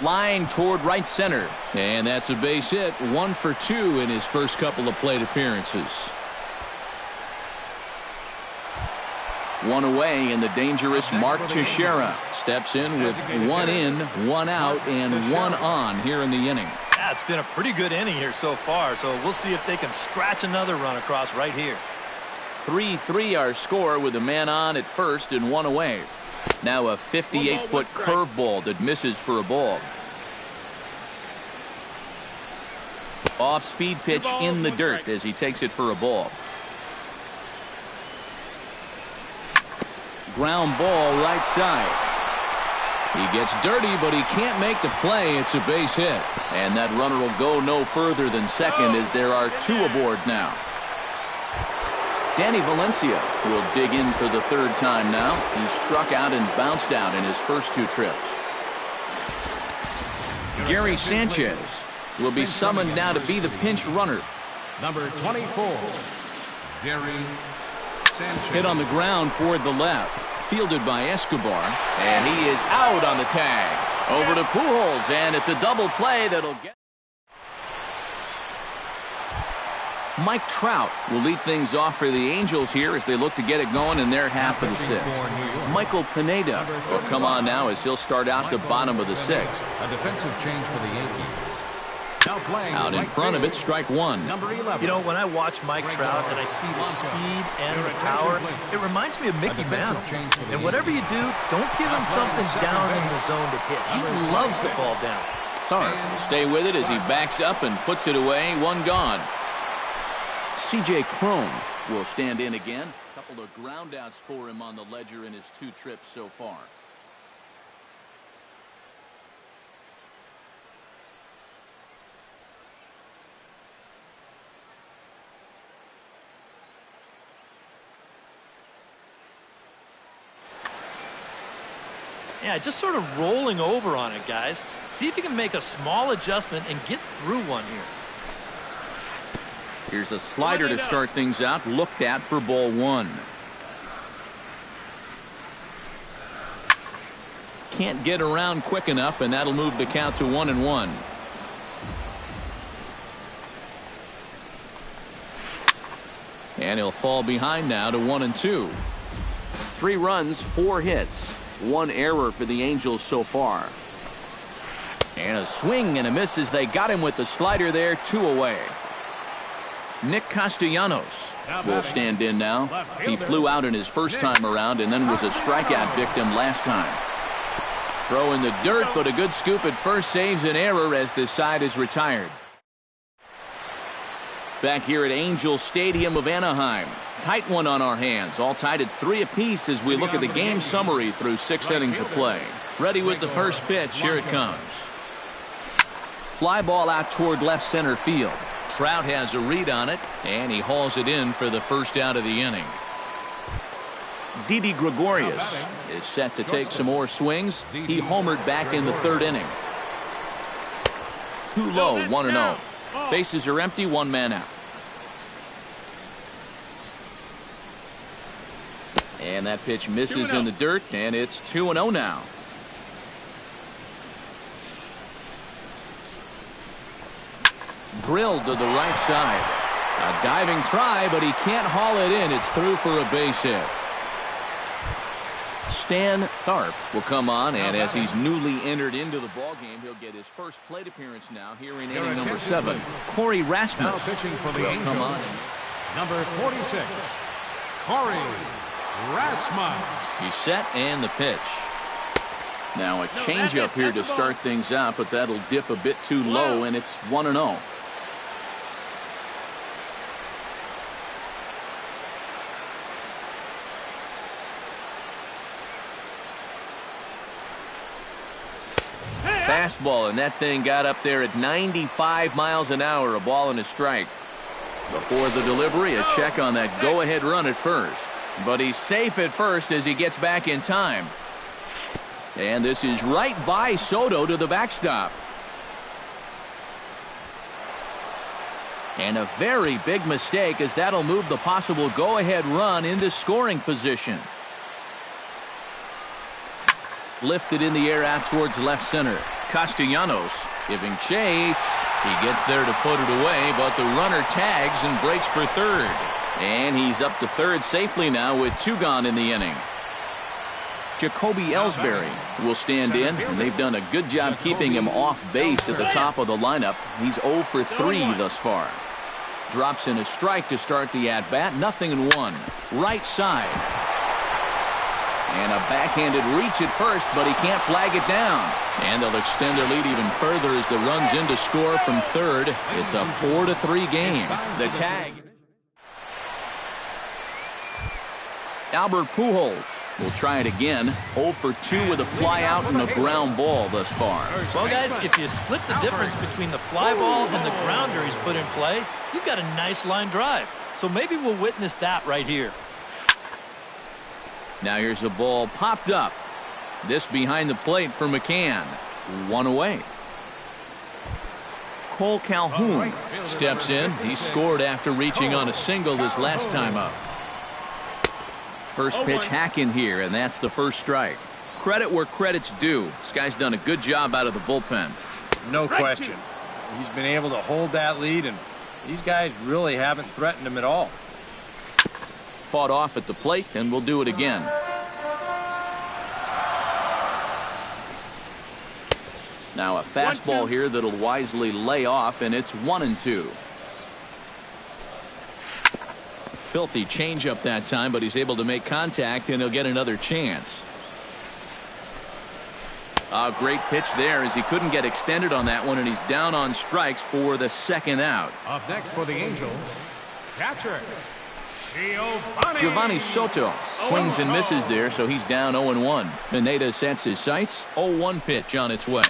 Line toward right center. And that's a base hit. 1 for 2 in his first couple of plate appearances. 1 away, and the dangerous Mark Teixeira steps in with 1 in, 1 out, and 1 on here in the inning. Yeah, it's been a pretty good inning here so far, so we'll see if they can scratch another run across right here. 3-3 our score, with a man on at first and 1 away. Now a 58-foot curveball that misses for a ball. Off-speed pitch in the dirt as he takes it for a ball. Ground ball right side. He gets dirty, but he can't make the play. It's a base hit. And that runner will go no further than second, as there are 2 aboard now. Danny Valencia will dig in for the 3rd time now. He struck out and bounced out in his first 2 trips. Gary Sanchez will be summoned now to be the pinch runner. Number 24, Gary Sanchez. Hit on the ground toward the left. Fielded by Escobar. And he is out on the tag. Over to Pujols, and it's a double play that'll get... Mike Trout will lead things off for the Angels here as they look to get it going in their half of the 6th. Michael Pineda will come on now as he'll start out the bottom of the 6th. A defensive change for the Yankees. Now playing out in front of it, strike 1. Number 11. You know, when I watch Mike Trout and I see the speed and the power, it reminds me of Mickey Mantle. And whatever you do, don't give him something down in the zone to hit. He loves the ball down. Tharp will stay with it as he backs up and puts it away. 1 gone. C.J. Cron will stand in again. A couple of groundouts for him on the ledger in his 2 trips so far. Yeah, just sort of rolling over on it, guys. See if you can make a small adjustment and get through one here. Here's a slider to start things out, looked at for ball 1. Can't get around quick enough, and that'll move the count to 1-1. And he'll fall behind now to 1-2. 3 runs, 4 hits, 1 error for the Angels so far. And a swing and a miss as they got him with the slider there, 2 away. Nick Castellanos will stand in now. He flew out in his first time around and then was a strikeout victim last time. Throw in the dirt, but a good scoop at first saves an error as this side is retired. Back here at Angel Stadium of Anaheim. Tight one on our hands. All tied at 3 apiece as we look at the game summary through 6 innings of play. Ready with the first pitch. Here it comes. Fly ball out toward left center field. Trout has a read on it, and he hauls it in for the first out of the inning. Didi Gregorius is set to take some more swings. He homered back in the 3rd inning. Too low, 1-0. Bases are empty, 1 man out. And that pitch misses in the dirt, and it's 2-0 now. Drilled to the right side. A diving try, but he can't haul it in. It's through for a base hit. Stan Tharp will come on, and as he's newly entered into the ballgame, he'll get his first plate appearance now here in inning number 7. Corey Rasmus Now pitching for the will Angels, come on. number 46, Corey Rasmus. He's set and the pitch. Now a changeup here to start things out, but that'll dip a bit too low, and it's 1-0. Fastball, and that thing got up there at 95 miles an hour, a ball and a strike. Before the delivery, a check on that go-ahead run at first. But he's safe at first as he gets back in time. And this is right by Soto to the backstop. And a very big mistake, as that'll move the possible go-ahead run into scoring position. Lifted in the air out towards left center. Castellanos giving chase. He gets there to put it away, but the runner tags and breaks for third. And he's up to third safely now with 2 gone in the inning. Jacoby Ellsbury will stand in, and they've done a good job keeping him off base at the top of the lineup. He's 0 for 3 thus far. Drops in a strike to start the at-bat. 0-1. Right side. And a backhanded reach at first, but he can't flag it down. And they'll extend their lead even further as the run's in to score from third. It's a 4-3 game. The tag. Albert Pujols will try it again. 0 for 2 with a fly out and a ground ball thus far. Well, guys, if you split the difference between the fly ball and the grounder he's put in play, you've got a nice line drive. So maybe we'll witness that right here. Now here's a ball popped up. This behind the plate for McCann. 1 away. Cole Calhoun steps in. He scored after reaching on a single his last time up. First pitch hack in here, and that's the first strike. Credit where credit's due. This guy's done a good job out of the bullpen. No question. He's been able to hold that lead, and these guys really haven't threatened him at all. Fought off at the plate, and we'll do it again. Now a fastball here that'll wisely lay off, and it's 1-2. Filthy changeup that time, but he's able to make contact, and he'll get another chance. A great pitch there, as he couldn't get extended on that one, and he's down on strikes for the second out. Up next for the Angels, catcher Giovanni Soto swings and misses there, so he's down 0-1. Pineda sets his sights. 0-1 pitch on its way.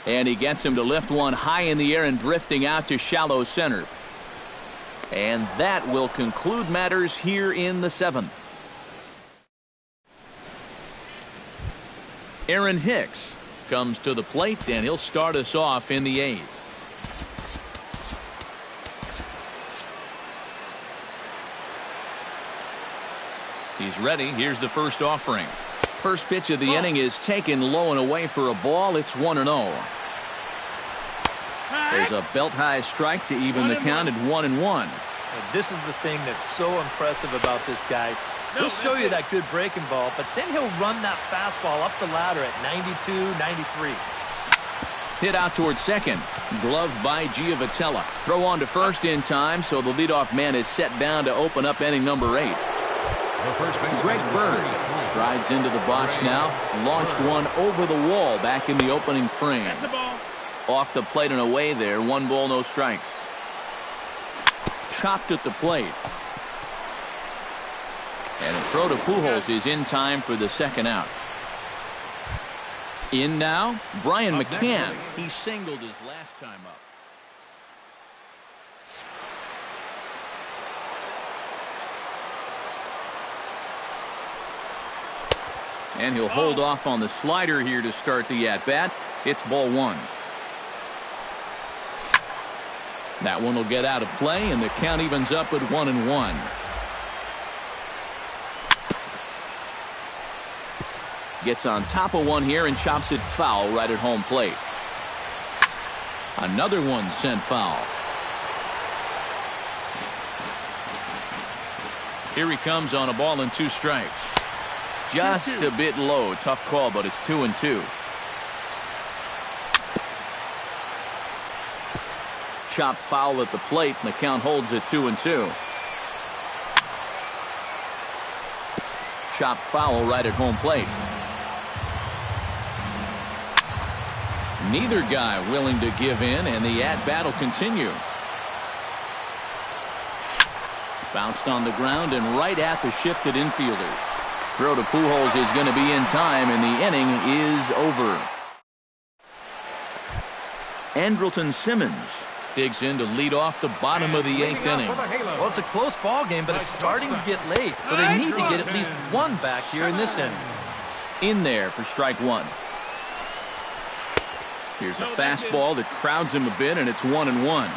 And he gets him to lift one high in the air and drifting out to shallow center. And that will conclude matters here in the 7th. Aaron Hicks comes to the plate, and he'll start us off in the 8th. He's ready. Here's the first offering. First pitch of the inning is taken low and away for a ball. It's 1-0. There's a belt-high strike to even the count at 1-1. And this is the thing that's so impressive about this guy. He'll show you that good breaking ball, but then he'll run that fastball up the ladder at 92, 93. Hit out towards second. Gloved by Giovitella. Throw on to first in time, so the leadoff man is set down to open up inning number 8. Greg Bird strides into the box now. Launched one over the wall back in the opening frame. Off the plate and away there. 1 ball, no strikes. Chopped at the plate. And a throw to Pujols is in time for the second out. In now, Brian McCann. He singled his last time up. And he'll hold off on the slider here to start the at-bat. It's ball 1. That one will get out of play, and the count evens up at 1-1. Gets on top of one here and chops it foul right at home plate. Another one sent foul. Here he comes on a ball and 2 strikes. Just a bit low. Tough call, but it's 2-2. Chop foul at the plate, and the count holds at 2-2. Chop foul right at home plate. Neither guy willing to give in, and the at-bat will continue. Bounced on the ground and right at the shifted infielders. Throw to Pujols is going to be in time, and the inning is over. Andrelton Simmons digs in to lead off the bottom of the 8th inning. Well, it's a close ball game, but it's starting to get late, so they need to get at least one back here in this inning. In there for strike 1. Here's a fastball that crowds him a bit, and it's 1-1.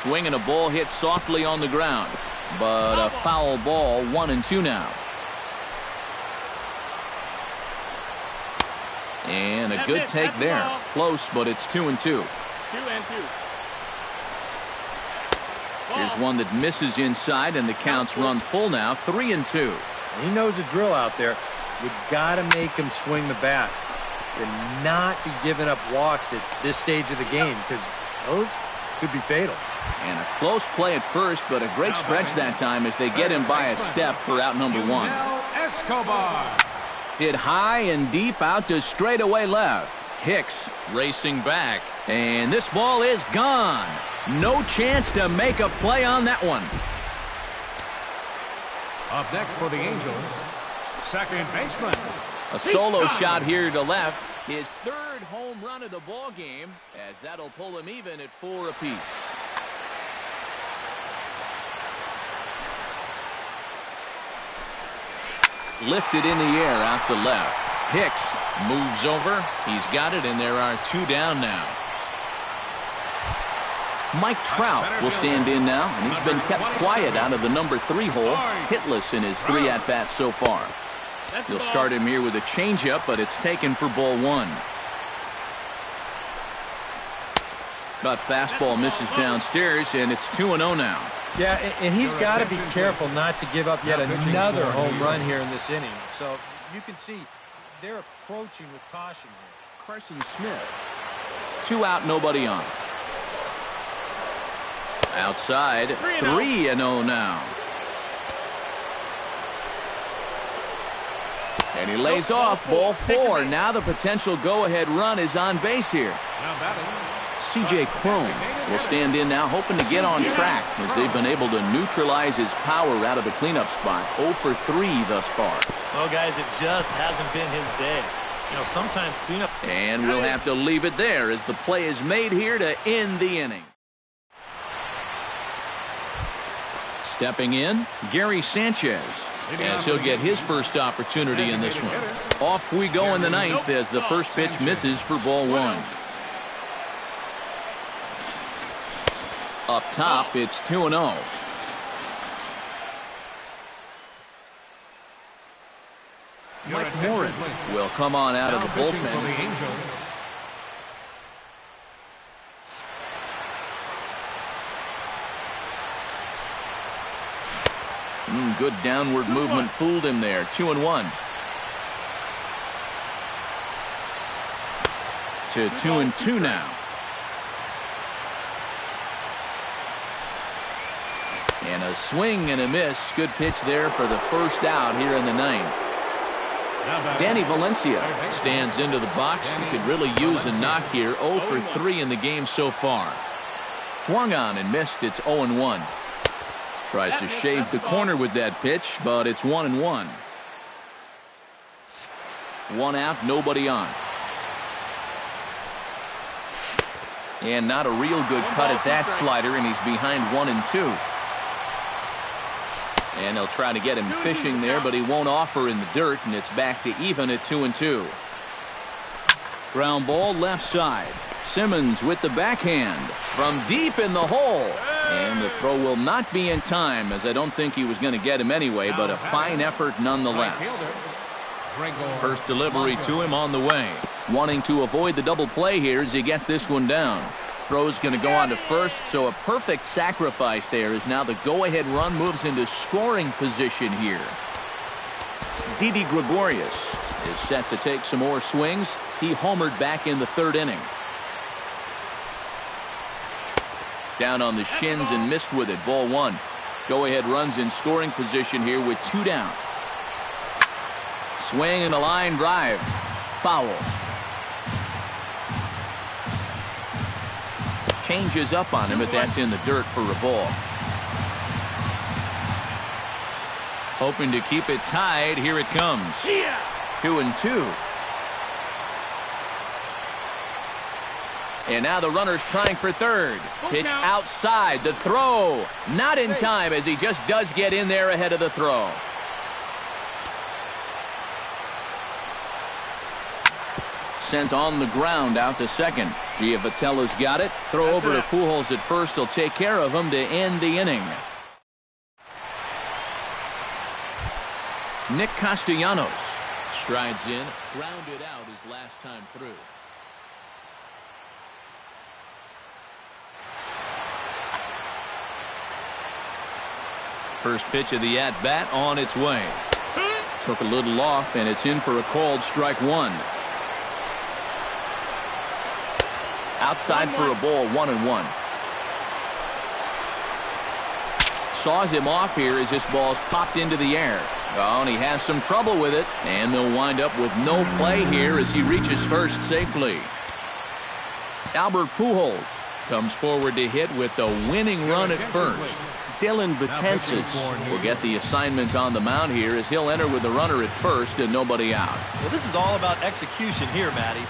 Swinging a ball hit softly on the ground, but a foul ball. 1-2 now. And a good take there. Close, but it's 2-2. 2-2. Here's one that misses inside, and the counts run full now. 3-2. He knows the drill out there. You got to make him swing the bat. To not be giving up walks at this stage of the game, because those could be fatal. And a close play at first, but a great stretch that time as they get him by a step for out number 1. Escobar. Hit high and deep out to straightaway left. Hicks racing back, and this ball is gone. No chance to make a play on that one. Up next for the Angels, second baseman. A solo shot here to left. His 3rd home run of the ball game, as that'll pull him even at 4 apiece. Lifted in the air out to left. Hicks moves over. He's got it, and there are 2 down now. Mike Trout will stand in now, and he's been kept quiet out of the number 3 hole. Hitless in his 3 at-bats so far. He'll start him here with a changeup, but it's taken for ball 1. Cut fastball misses downstairs, and it's 2-0 now. Yeah, and he's got to be careful not to give up yet another home run here in this inning. So you can see they're approaching with caution here. Carson Smith. 2 out, nobody on. Outside, 3-0 now. And he lays off, ball 4. Now the potential go-ahead run is on base here. C.J. Cron will stand in now, hoping to get on track as they've been able to neutralize his power out of the cleanup spot. 0 for 3 thus far. Well, guys, it just hasn't been his day. You know, sometimes cleanup. And we'll have to leave it there as the play is made here to end the inning. Stepping in, Gary Sanchez, as he'll get his first opportunity in this one. Off we go in the 9th as the first pitch misses for ball 1. Up top, it's 2-0. Mike Morin will come on out of the bullpen. Good downward movement fooled him there. 2-1. To 2-2 now. And a swing and a miss. Good pitch there for the first out here in the 9th. Danny Valencia stands into the box. He could really use a knock here. 0 for 3 in the game so far. Swung on and missed. It's 0-1. Tries to shave the corner with that pitch, but it's 1-1. 1 out, nobody on. And not a real good cut at that slider, and he's behind 1-2. And they'll try to get him fishing there, but he won't offer in the dirt, and it's back to even at 2-2. Ground ball left side. Simmons with the backhand from deep in the hole. And the throw will not be in time, as I don't think he was going to get him anyway, but a fine effort nonetheless. First delivery to him on the way. wanting to avoid the double play here as he gets this one down. Throw's going to go on to first, so a perfect sacrifice there as now the go-ahead run moves into scoring position here. Didi Gregorius is set to take some more swings. He homered back in the third inning. Down on the shins and missed with it. Ball one. Go-ahead runs in scoring position here with 2 down. Swing and a line drive. Foul. Changes up on him, but that's in the dirt for a ball. Hoping to keep it tied. Here it comes. 2-2. And now the runner's trying for third. Pitch outside. The throw. Not in time as he just does get in there ahead of the throw. Sent on the ground out to second. Giovatello's got it. Throw over to Pujols at first. He'll take care of him to end the inning. Nick Castellanos strides in, grounded out his last time through. First pitch of the at-bat on its way. Took a little off, and it's in for a called strike one. Outside for a ball, 1-1. Saws him off here as this ball's popped into the air. Oh, and he has some trouble with it, and they'll wind up with no play here as he reaches first safely. Albert Pujols comes forward to hit with the winning run at first. Dylan Betances will get the assignment on the mound here as he'll enter with the runner at first and nobody out. Well, this is all about execution here, Matty.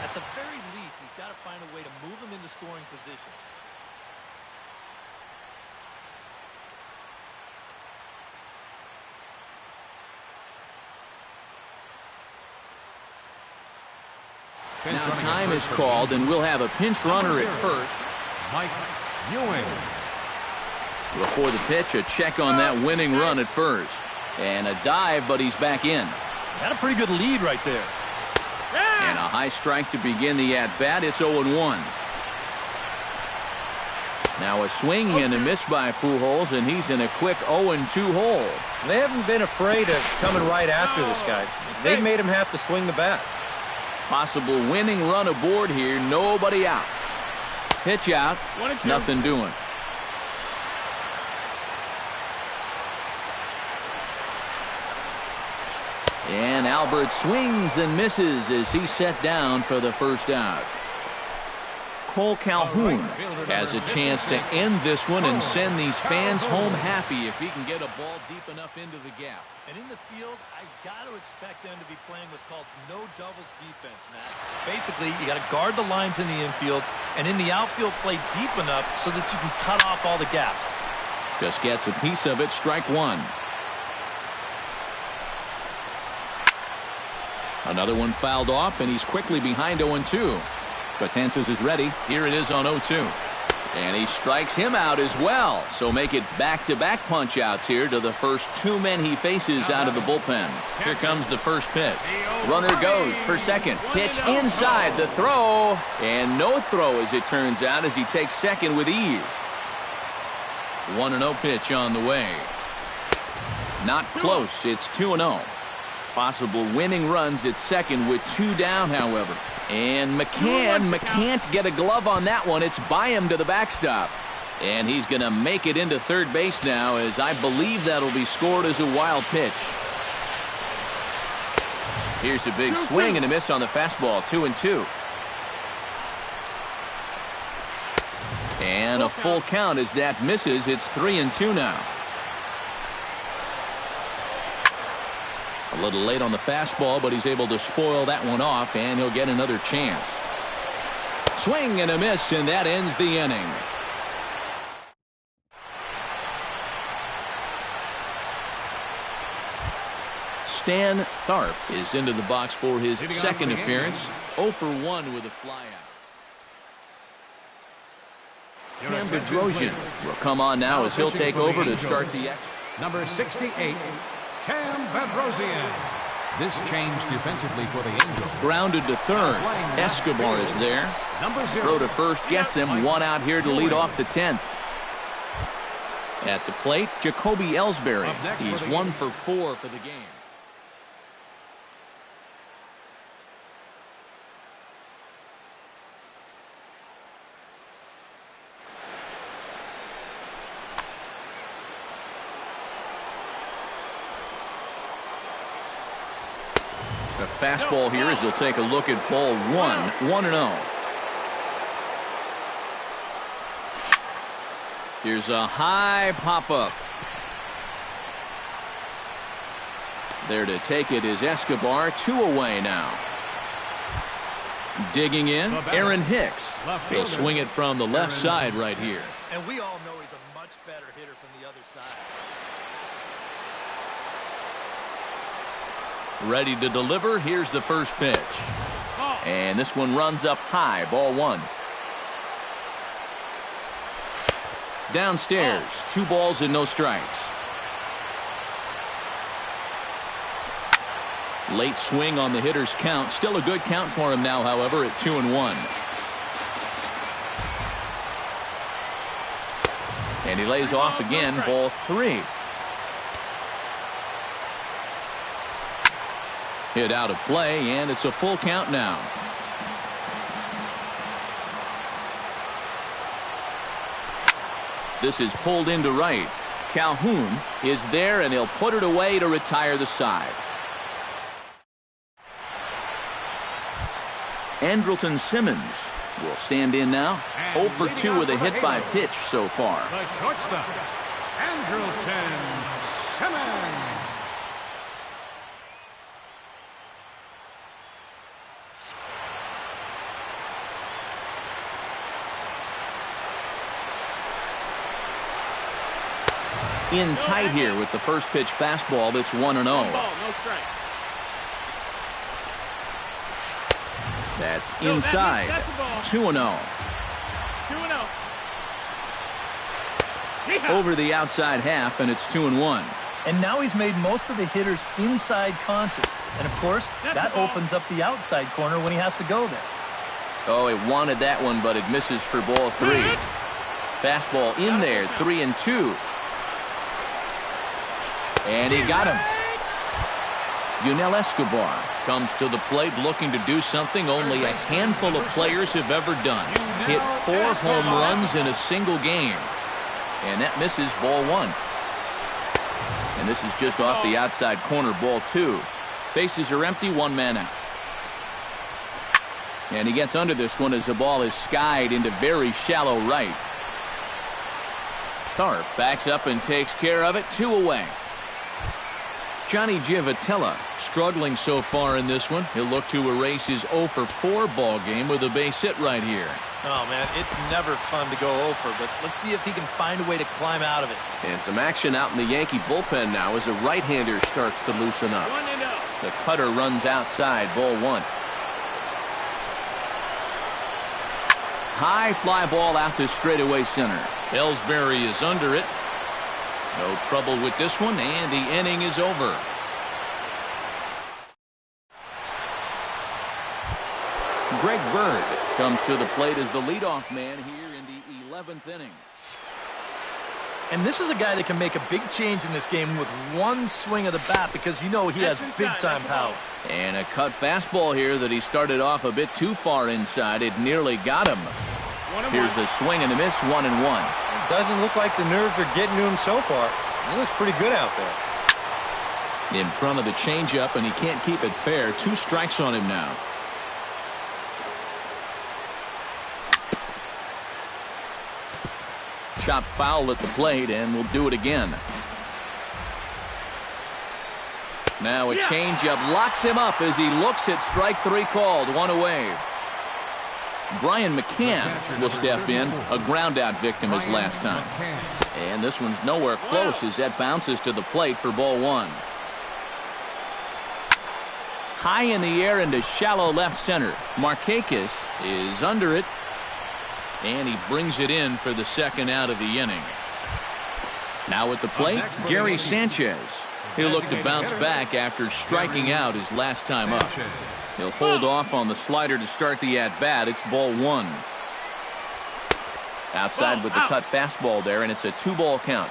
At the very least, he's got to find a way to move him into scoring position. Now time is called, and we'll have a pinch runner at first. Mike Ewing. Before the pitch, a check on that winning run at first. And a dive, but he's back in. Got a pretty good lead right there. And a high strike to begin the at-bat. It's 0-1. Now a swing and a miss by Pujols, and he's in a quick 0-2 hole. They haven't been afraid of coming right after this guy. They've made him have to swing the bat. Possible winning run aboard here. Nobody out. Pitch out. Nothing doing. And Albert swings and misses as he's set down for the first out. Cole Calhoun has a chance to end this one and send these fans home happy if he can get a ball deep enough into the gap. And in the field, I've got to expect them to be playing what's called no doubles defense, Matt. Basically, you got to guard the lines in the infield, and in the outfield, play deep enough so that you can cut off all the gaps. Just gets a piece of it. Strike one. Another one fouled off, and he's quickly behind 0-2. Betances is ready. Here it is on 0-2. And he strikes him out as well. So make it back-to-back punch-outs here to the first 2 men he faces out of the bullpen. Here comes the first pitch. Runner goes for second. Pitch inside the throw. And no throw as it turns out as he takes second with ease. 1-0 pitch on the way. Not close. It's 2-0. Possible winning runs at second with 2 down, however. And McCann can't get a glove on that one. It's by him to the backstop. And he's going to make it into third base now, as I believe that'll be scored as a wild pitch. Here's a big swing and a miss on the fastball. 2-2. And a full count as that misses. It's 3-2 now. A little late on the fastball, but he's able to spoil that one off, and he'll get another chance. Swing and a miss, and that ends the inning. Stan Tharp is into the box for his second appearance. 0 for 1 with a flyout. Cam Bedrosian will come on now as he'll take over to start the extra. Number 68, Cam Bedrosian. This change defensively for the Angels. Grounded to third. Escobar is there. Number 0. Throw to first gets him. One out here to lead off the 10th. At the plate, Jacoby Ellsbury. He's 1 for 4 for the game. The fastball here as he'll take a look at ball 1-0. Here's a high pop-up. There to take it is Escobar. 2 away now. Digging in, Aaron Hicks. He'll swing it from the left side right here. And we all know he's a much better hitter from the other side. Ready to deliver. Here's the first pitch. And this one runs up high. Ball 1. Downstairs. 2 balls and no strikes. Late swing on the hitter's count. Still a good count for him now, however, at 2-1. And he lays off again. Ball 3. Hit out of play, and it's a full count now. This is pulled into right. Calhoun is there, and he'll put it away to retire the side. Andrelton Simmons will stand in now. 0 for 2 with a hit by pitch so far. The shortstop, Andrelton Simmons. In tight here with the first pitch fastball. That's 1-0. No strikes. That's inside. 2-0. 2-0. Over the outside half, and it's 2-1. And now he's made most of the hitters inside conscious. And, of course, that opens up the outside corner when he has to go there. Oh, he wanted that one, but it misses for ball 3. Fastball in there, 3-2. And he got him. Yunel Escobar comes to the plate looking to do something only a handful of players have ever done. Hit 4 home runs in a single game. And that misses ball 1. And this is just off the outside corner, ball 2. Bases are empty, 1 man out. And he gets under this one as the ball is skied into very shallow right. Tharp backs up and takes care of it. 2 away. Johnny Giavotella struggling so far in this one. He'll look to erase his 0 for 4 ball game with a base hit right here. Oh, man, it's never fun to go over, but let's see if he can find a way to climb out of it. And some action out in the Yankee bullpen now as a right-hander starts to loosen up. 1-0. The cutter runs outside, ball 1. High fly ball out to straightaway center. Ellsbury is under it. No trouble with this one, and the inning is over. Greg Bird comes to the plate as the leadoff man here in the 11th inning. And this is a guy that can make a big change in this game with one swing of the bat because you know he has big-time power. And a cut fastball here that he started off a bit too far inside. It nearly got him. Here's a swing and a miss, 1-1. It doesn't look like the nerves are getting to him so far. He looks pretty good out there. In front of the changeup, and he can't keep it fair. 2 strikes on him now. Chop foul at the plate, and we'll do it again. Now a changeup locks him up as he looks at strike 3 called. 1 away. Brian McCann will step in, a ground-out victim as last time. And this one's nowhere close as that bounces to the plate for ball 1. High in the air into shallow left center. Markakis is under it, and he brings it in for the second out of the inning. Now at the plate, Gary Sanchez. He'll look to bounce back after striking out his last time up. He'll hold off on the slider to start the at-bat. It's ball one. Outside with the cut fastball there, and it's a 2-ball count.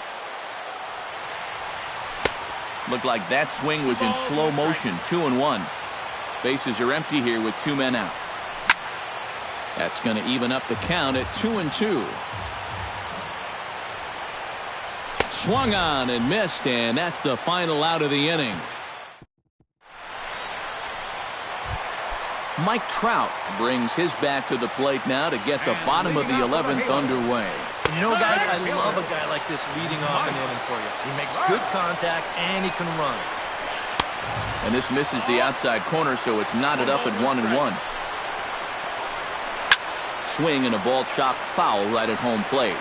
Looked like that swing was in slow motion. 2-1. Bases are empty here with 2 men out. That's going to even up the count at 2-2. Swung on and missed, and that's the final out of the inning. Mike Trout brings his bat to the plate now to get the bottom of the 11th underway. And you know, guys, I love a guy like this leading off an inning for you. He makes good contact, and he can run. And this misses the outside corner, so it's knotted up at 1-1. Swing and a ball chopped foul right at home plate.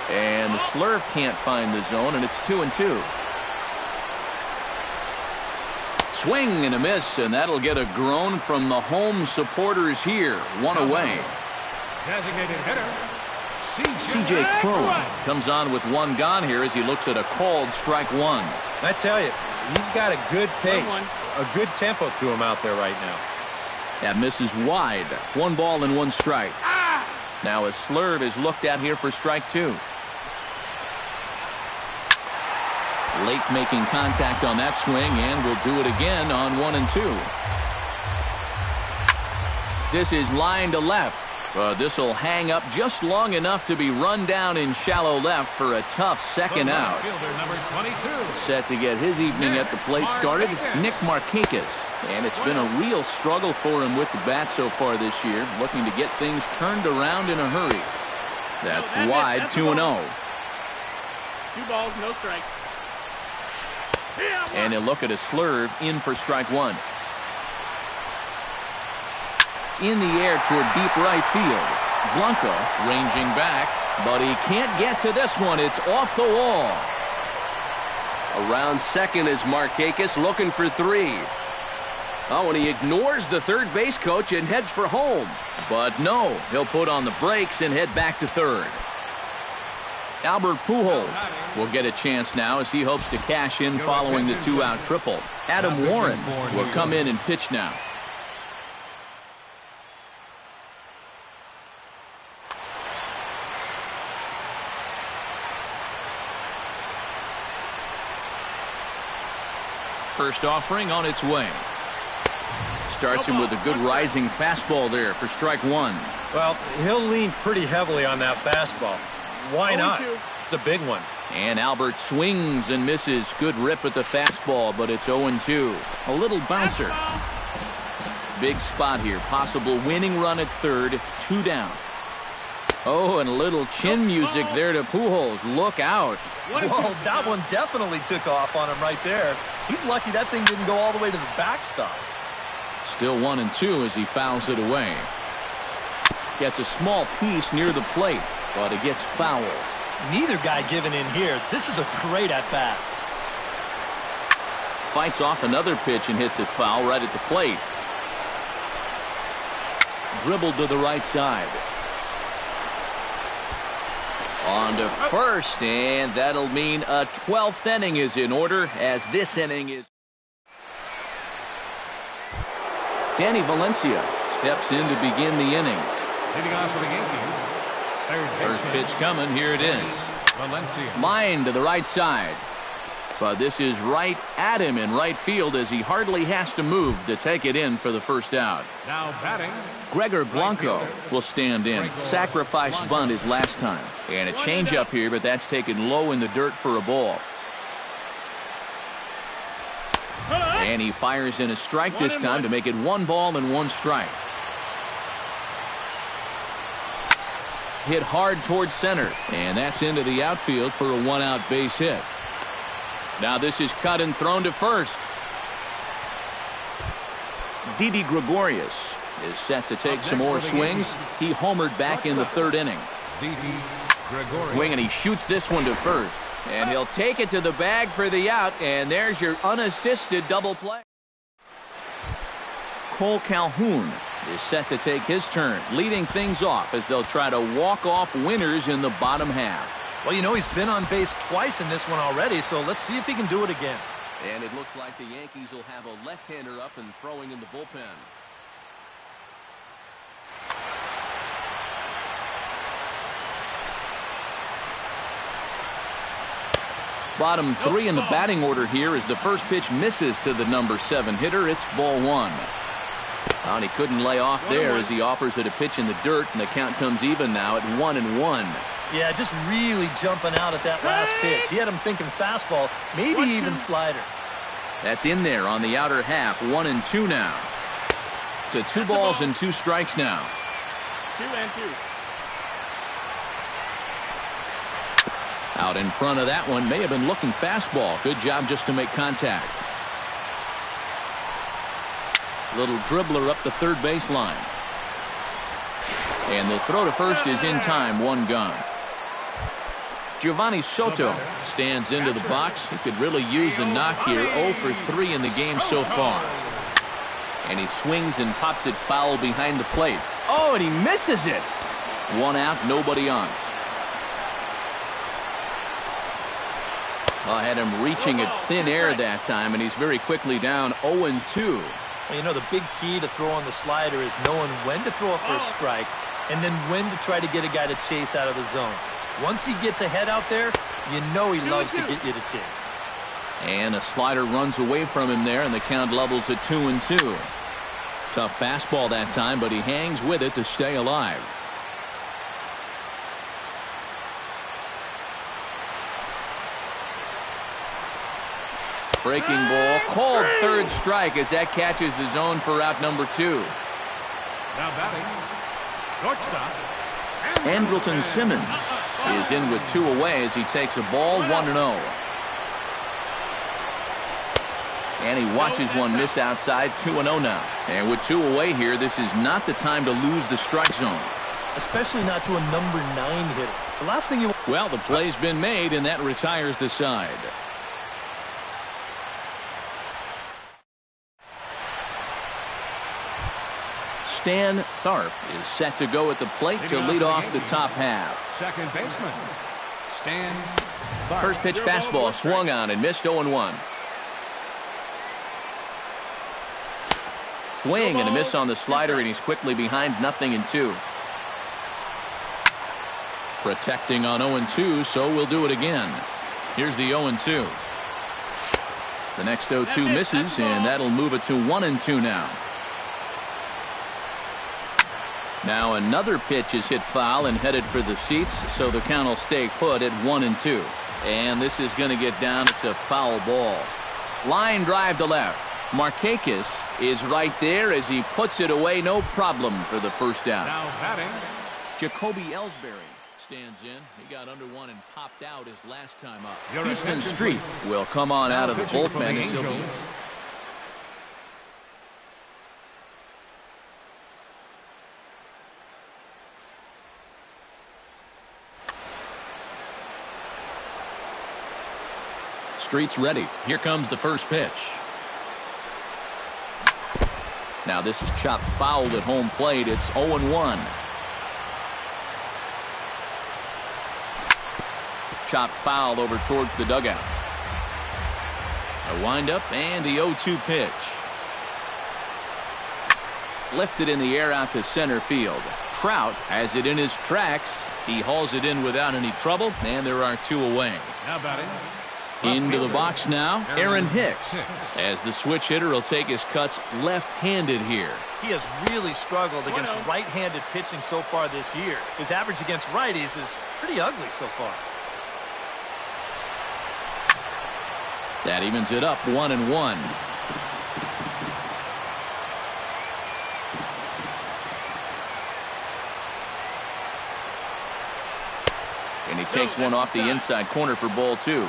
And the slurve can't find the zone, and it's 2-2. Swing and a miss, and that'll get a groan from the home supporters here. 1 away. Designated hitter, C.J. Cron comes on with 1 gone here as he looks at a called strike 1. I tell you, he's got a good pace, a good tempo to him out there right now. That misses wide. 1 ball and 1 strike. Now a slurve is looked at here for strike 2. Late making contact on that swing, and will do it again on 1 and 2. This is line to left. This will hang up just long enough to be run down in shallow left for a tough second out. fielder number 22. Set to get his evening at the plate started, Nick Markakis. And it's been a real struggle for him with the bat so far this year, looking to get things turned around in a hurry. That's wide, 2-0. 2 balls, no strikes. And he'll look at a slurve in for strike 1. In the air toward deep right field. Blanco ranging back, but he can't get to this one. It's off the wall. Around second is Markakis looking for 3. Oh, and he ignores the third base coach and heads for home. But no, he'll put on the brakes and head back to third. Albert Pujols will get a chance now as he hopes to cash in following the 2-out triple. Adam Warren will come in and pitch now. First offering on its way. Starts him with a good rising fastball there for strike 1. Well, he'll lean pretty heavily on that fastball. Why not? It's a big one. And Albert swings and misses. Good rip at the fastball, but it's 0-2. A little bouncer. Big spot here. Possible winning run at third. 2 down. Oh, and a little chin music there to Pujols. Look out. Whoa, that one definitely took off on him right there. He's lucky that thing didn't go all the way to the backstop. Still 1-2 as he fouls it away. Gets a small piece near the plate, but it gets foul. Neither guy giving in here. This is a great at-bat. Fights off another pitch and hits it foul right at the plate. Dribbled to the right side. On to first, and that'll mean a 12th inning is in order, as this inning is. Danny Valencia steps in to begin the inning. Leading off for the Yankees. First pitch coming, here it is. Valencia. Line to the right side. But this is right at him in right field as he hardly has to move to take it in for the first out. Now batting. Gregor Blanco will stand in. Sacrifice bunt his last time. And a changeup here, but that's taken low in the dirt for a ball. And he fires in a strike this time to make it 1 ball and 1 strike. Hit hard towards center, and that's into the outfield for a 1-out base hit. Now this is cut and thrown to first. Didi Gregorius is set to take some more swings. He homered back in the 3rd inning. Swing, and he shoots this one to first. And he'll take it to the bag for the out, and there's your unassisted double play. Cole Calhoun is set to take his turn, leading things off as they'll try to walk off winners in the bottom half. Well, you know, he's been on base twice in this one already, so let's see if he can do it again. And it looks like the Yankees will have a left-hander up and throwing in the bullpen. Bottom three in the batting order here as the first pitch misses to the number 7 hitter. It's ball 1. And he couldn't lay off there as he offers it a pitch in the dirt, and the count comes even now at 1-1. Yeah, just really jumping out at that last pitch. He had him thinking fastball, maybe even slider. That's in there on the outer half. 1-2 now. To 2 balls and 2 strikes now. 2-2. Out in front of that one, may have been looking fastball. Good job just to make contact. Little dribbler up the third baseline. And the throw to first is in time. 1 gone. Giovanni Soto stands into the box. He could really use the knock here. 0 for 3 in the game so far. And he swings and pops it foul behind the plate. Oh, and he misses it. 1 out, nobody on. I had him reaching at thin air that time, and he's very quickly down 0-2. Well, you know, the big key to throwing the slider is knowing when to throw it for a strike and then when to try to get a guy to chase out of the zone. Once he gets ahead out there, you know he loves to get you to chase. And a slider runs away from him there, and the count levels at 2-2. Tough fastball that time, but he hangs with it to stay alive. Breaking ball, called third strike as that catches the zone for out number 2. Now batting, shortstop. Andrelton Simmons is in with 2 away as he takes a ball 1-0. And he watches one miss outside. 2-0 now. And with 2 away here, this is not the time to lose the strike zone. Especially not to a number 9 hitter. The last thing you... Well, the play's been made, and that retires the side. Stan Tharp is set to go at the plate to lead off the top half. Second baseman, Stan Tharp. First pitch fastball swung on and missed. 0-1. Swing and a miss on the slider, and he's quickly behind 0-2. Protecting on 0-2, so we'll do it again. Here's the 0-2. The next 0-2 misses, and that'll move it to 1-2 now. Now another pitch is hit foul and headed for the seats, so the count will stay put at 1-2. And this is going to get down. It's a foul ball. Line drive to left. Markakis is right there as he puts it away. No problem for the first out. Now batting, Jacoby Ellsbury stands in. He got under one and popped out his last time up. Your Houston attention, Street please. will come on out of the pitching for bullpen. the as he'll be- Angels, Street's ready. Here comes the first pitch. Now this is chopped foul at home plate. It's 0-1. Chopped foul over towards the dugout. A windup and the 0-2 pitch. Lifted in the air out to center field. Trout has it in his tracks. He hauls it in without any trouble, and there are 2 away. now batting, Into the box now, Aaron Hicks, as the switch hitter will take his cuts left-handed here. He has really struggled against right-handed pitching so far this year. His average against righties is pretty ugly so far. That evens it up 1-1. And he takes one off the inside corner for ball 2.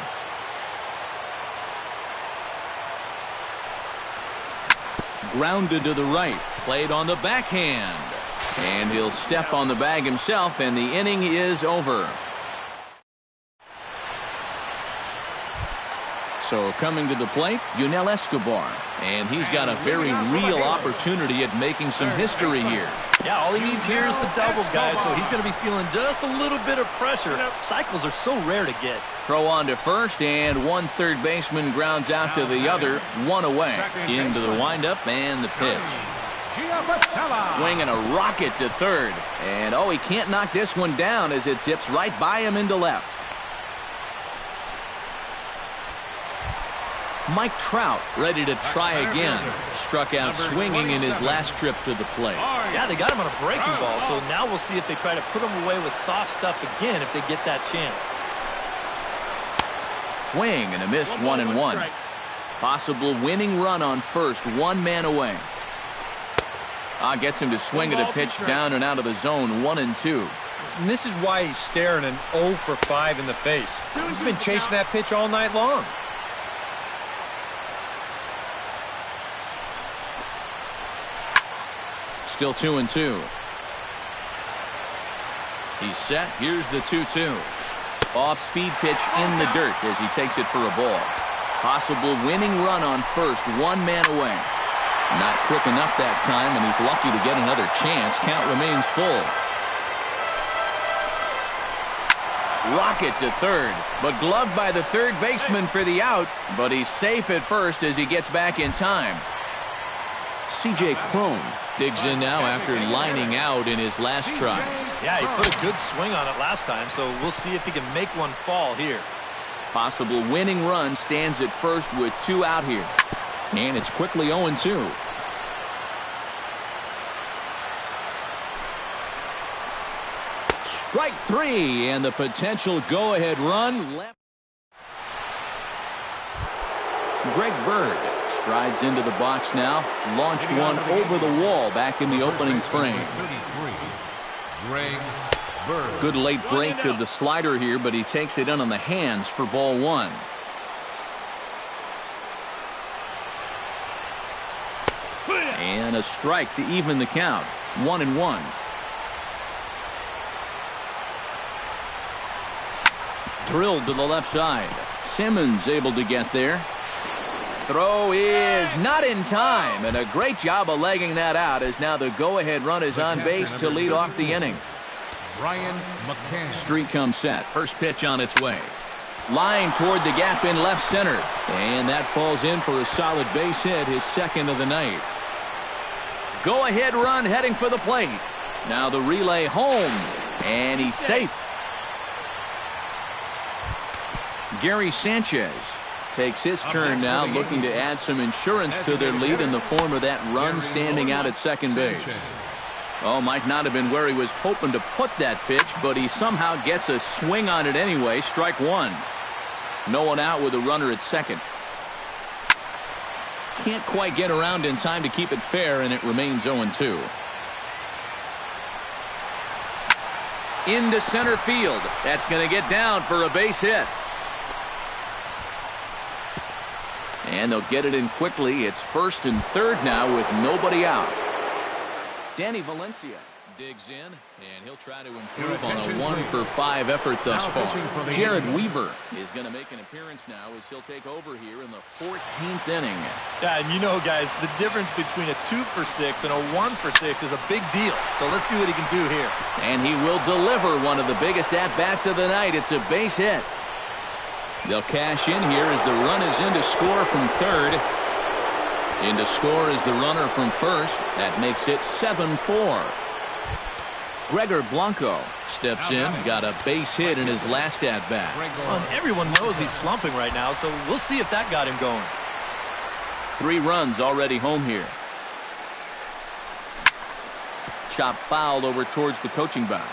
Grounded to the right, played on the backhand, and he'll step on the bag himself, and the inning is over. So coming to the plate, Yunel Escobar. And he's got a very real opportunity at making some history here. Yeah, all he needs here is the double, guys, so he's going to be feeling just a little bit of pressure. Cycles are so rare to get. Throw on to first, and one third baseman grounds out to the other, one away. Into the windup and the pitch. Swinging a rocket to third. And, oh, he can't knock this one down as it zips right by him into left. Mike Trout ready to try again. Struck out swinging in his last trip to the plate. Yeah, they got him on a breaking ball, so now we'll see if they try to put him away with soft stuff again if they get that chance. Swing and a miss, 1-1. Possible winning run on first, one man away. Gets him to swing at a pitch down and out of the zone, 1-2. And this is why he's staring an 0 for 5 in the face. He's been chasing that pitch all night long. Still 2-2. He's set. Here's the 2-2. Off-speed pitch in the dirt as he takes it for a ball. Possible winning run on first, one man away. Not quick enough that time, and he's lucky to get another chance. Count remains full. Rocket to third, but gloved by the third baseman for the out, but he's safe at first as he gets back in time. C.J. Cron digs in now after lining out in his last try. Yeah, he put a good swing on it last time, so we'll see if he can make one fall here. Possible winning run stands at first with two out here. And it's quickly 0-2. Strike three, and the potential go-ahead run left. Greg Bird strides into the box now. Launched one over the wall back in the opening frame. Greg Bird. Good late break to the slider here, but he takes it in on the hands for ball one. And a strike to even the count. 1-1. Drilled to the left side. Simmons able to get there. Throw is not in time, and a great job of legging that out as now the go-ahead run is on base to lead off the inning. Brian McCann. Street comes set. First pitch on its way. Line toward the gap in left center. And that falls in for a solid base hit, his second of the night. Go-ahead run heading for the plate. Now the relay home, and he's safe. Gary Sanchez takes his turn now, looking to add some insurance to their lead in the form of that run standing out at second base. Oh, might not have been where he was hoping to put that pitch, but he somehow gets a swing on it anyway. Strike one. No one out with a runner at second. Can't quite get around in time to keep it fair, and it remains 0-2. Into center field. That's going to get down for a base hit. And they'll get it in quickly. It's first and third now with nobody out. Danny Valencia digs in, and he'll try to improve on a 1-for-5 effort thus far. Jared Weaver is going to make an appearance now as he'll take over here in the 14th inning. Yeah, and you know, guys, the difference between a 2-for-6 and a 1-for-6 is a big deal. So let's see what he can do here. And he will deliver one of the biggest at-bats of the night. It's a base hit. They'll cash in here as the run is in to score from third. In to score is the runner from first. That makes it 7-4. Gregor Blanco steps in, got a base hit in his last at-bat. Well, and everyone knows he's slumping right now, so we'll see if that got him going. 3 runs already home here. Chop fouled over towards the coaching box.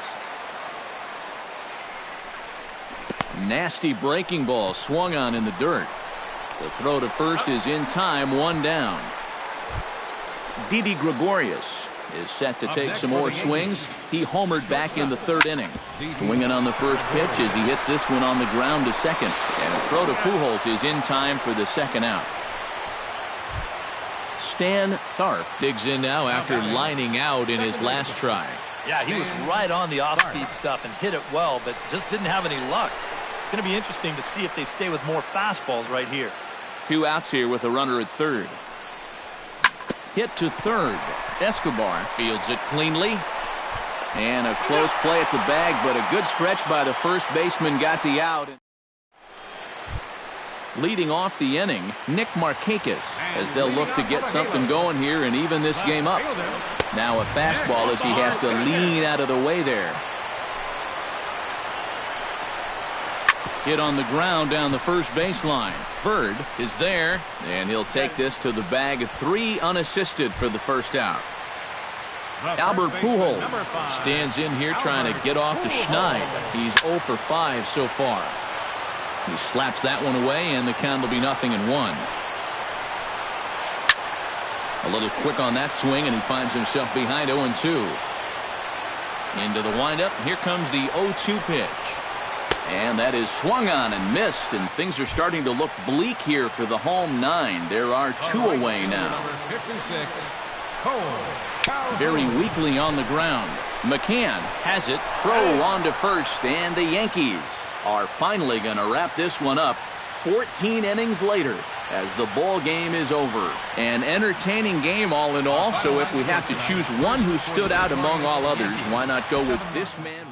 Nasty breaking ball swung on in the dirt. The throw to first is in time, one down. Didi Gregorius is set to take some more swings. He homered back in the third inning. Swinging on the first pitch as he hits this one on the ground to second. And a throw to Pujols is in time for the second out. Stan Tharp digs in now after lining out in his last try. Yeah, he was right on the off-speed stuff and hit it well, but just didn't have any luck. It's going to be interesting to see if they stay with more fastballs right here. 2 outs here with a runner at third. Hit to third. Escobar fields it cleanly. And a close play at the bag, but a good stretch by the first baseman got the out. Leading off the inning, Nick Markakis, as they'll look to get something going here and even this game up. Now a fastball as he has to lean out of the way there. Hit on the ground down the first baseline. Bird is there, and he'll take this to the bag. 3 unassisted for the first out. Albert Pujols stands in here trying to get off the schneid. He's 0 for 5 so far. He slaps that one away, and the count will be 0-1. A little quick on that swing, and he finds himself behind 0-2. Into the windup. Here comes the 0-2 pitch. And that is swung on and missed, and things are starting to look bleak here for the home 9. There are 2 away now. Very weakly on the ground. McCann has it. Throw on to first, and the Yankees are finally going to wrap this one up 14 innings later as the ball game is over. An entertaining game all in all, so if we have to choose one who stood out among all others, why not go with this man?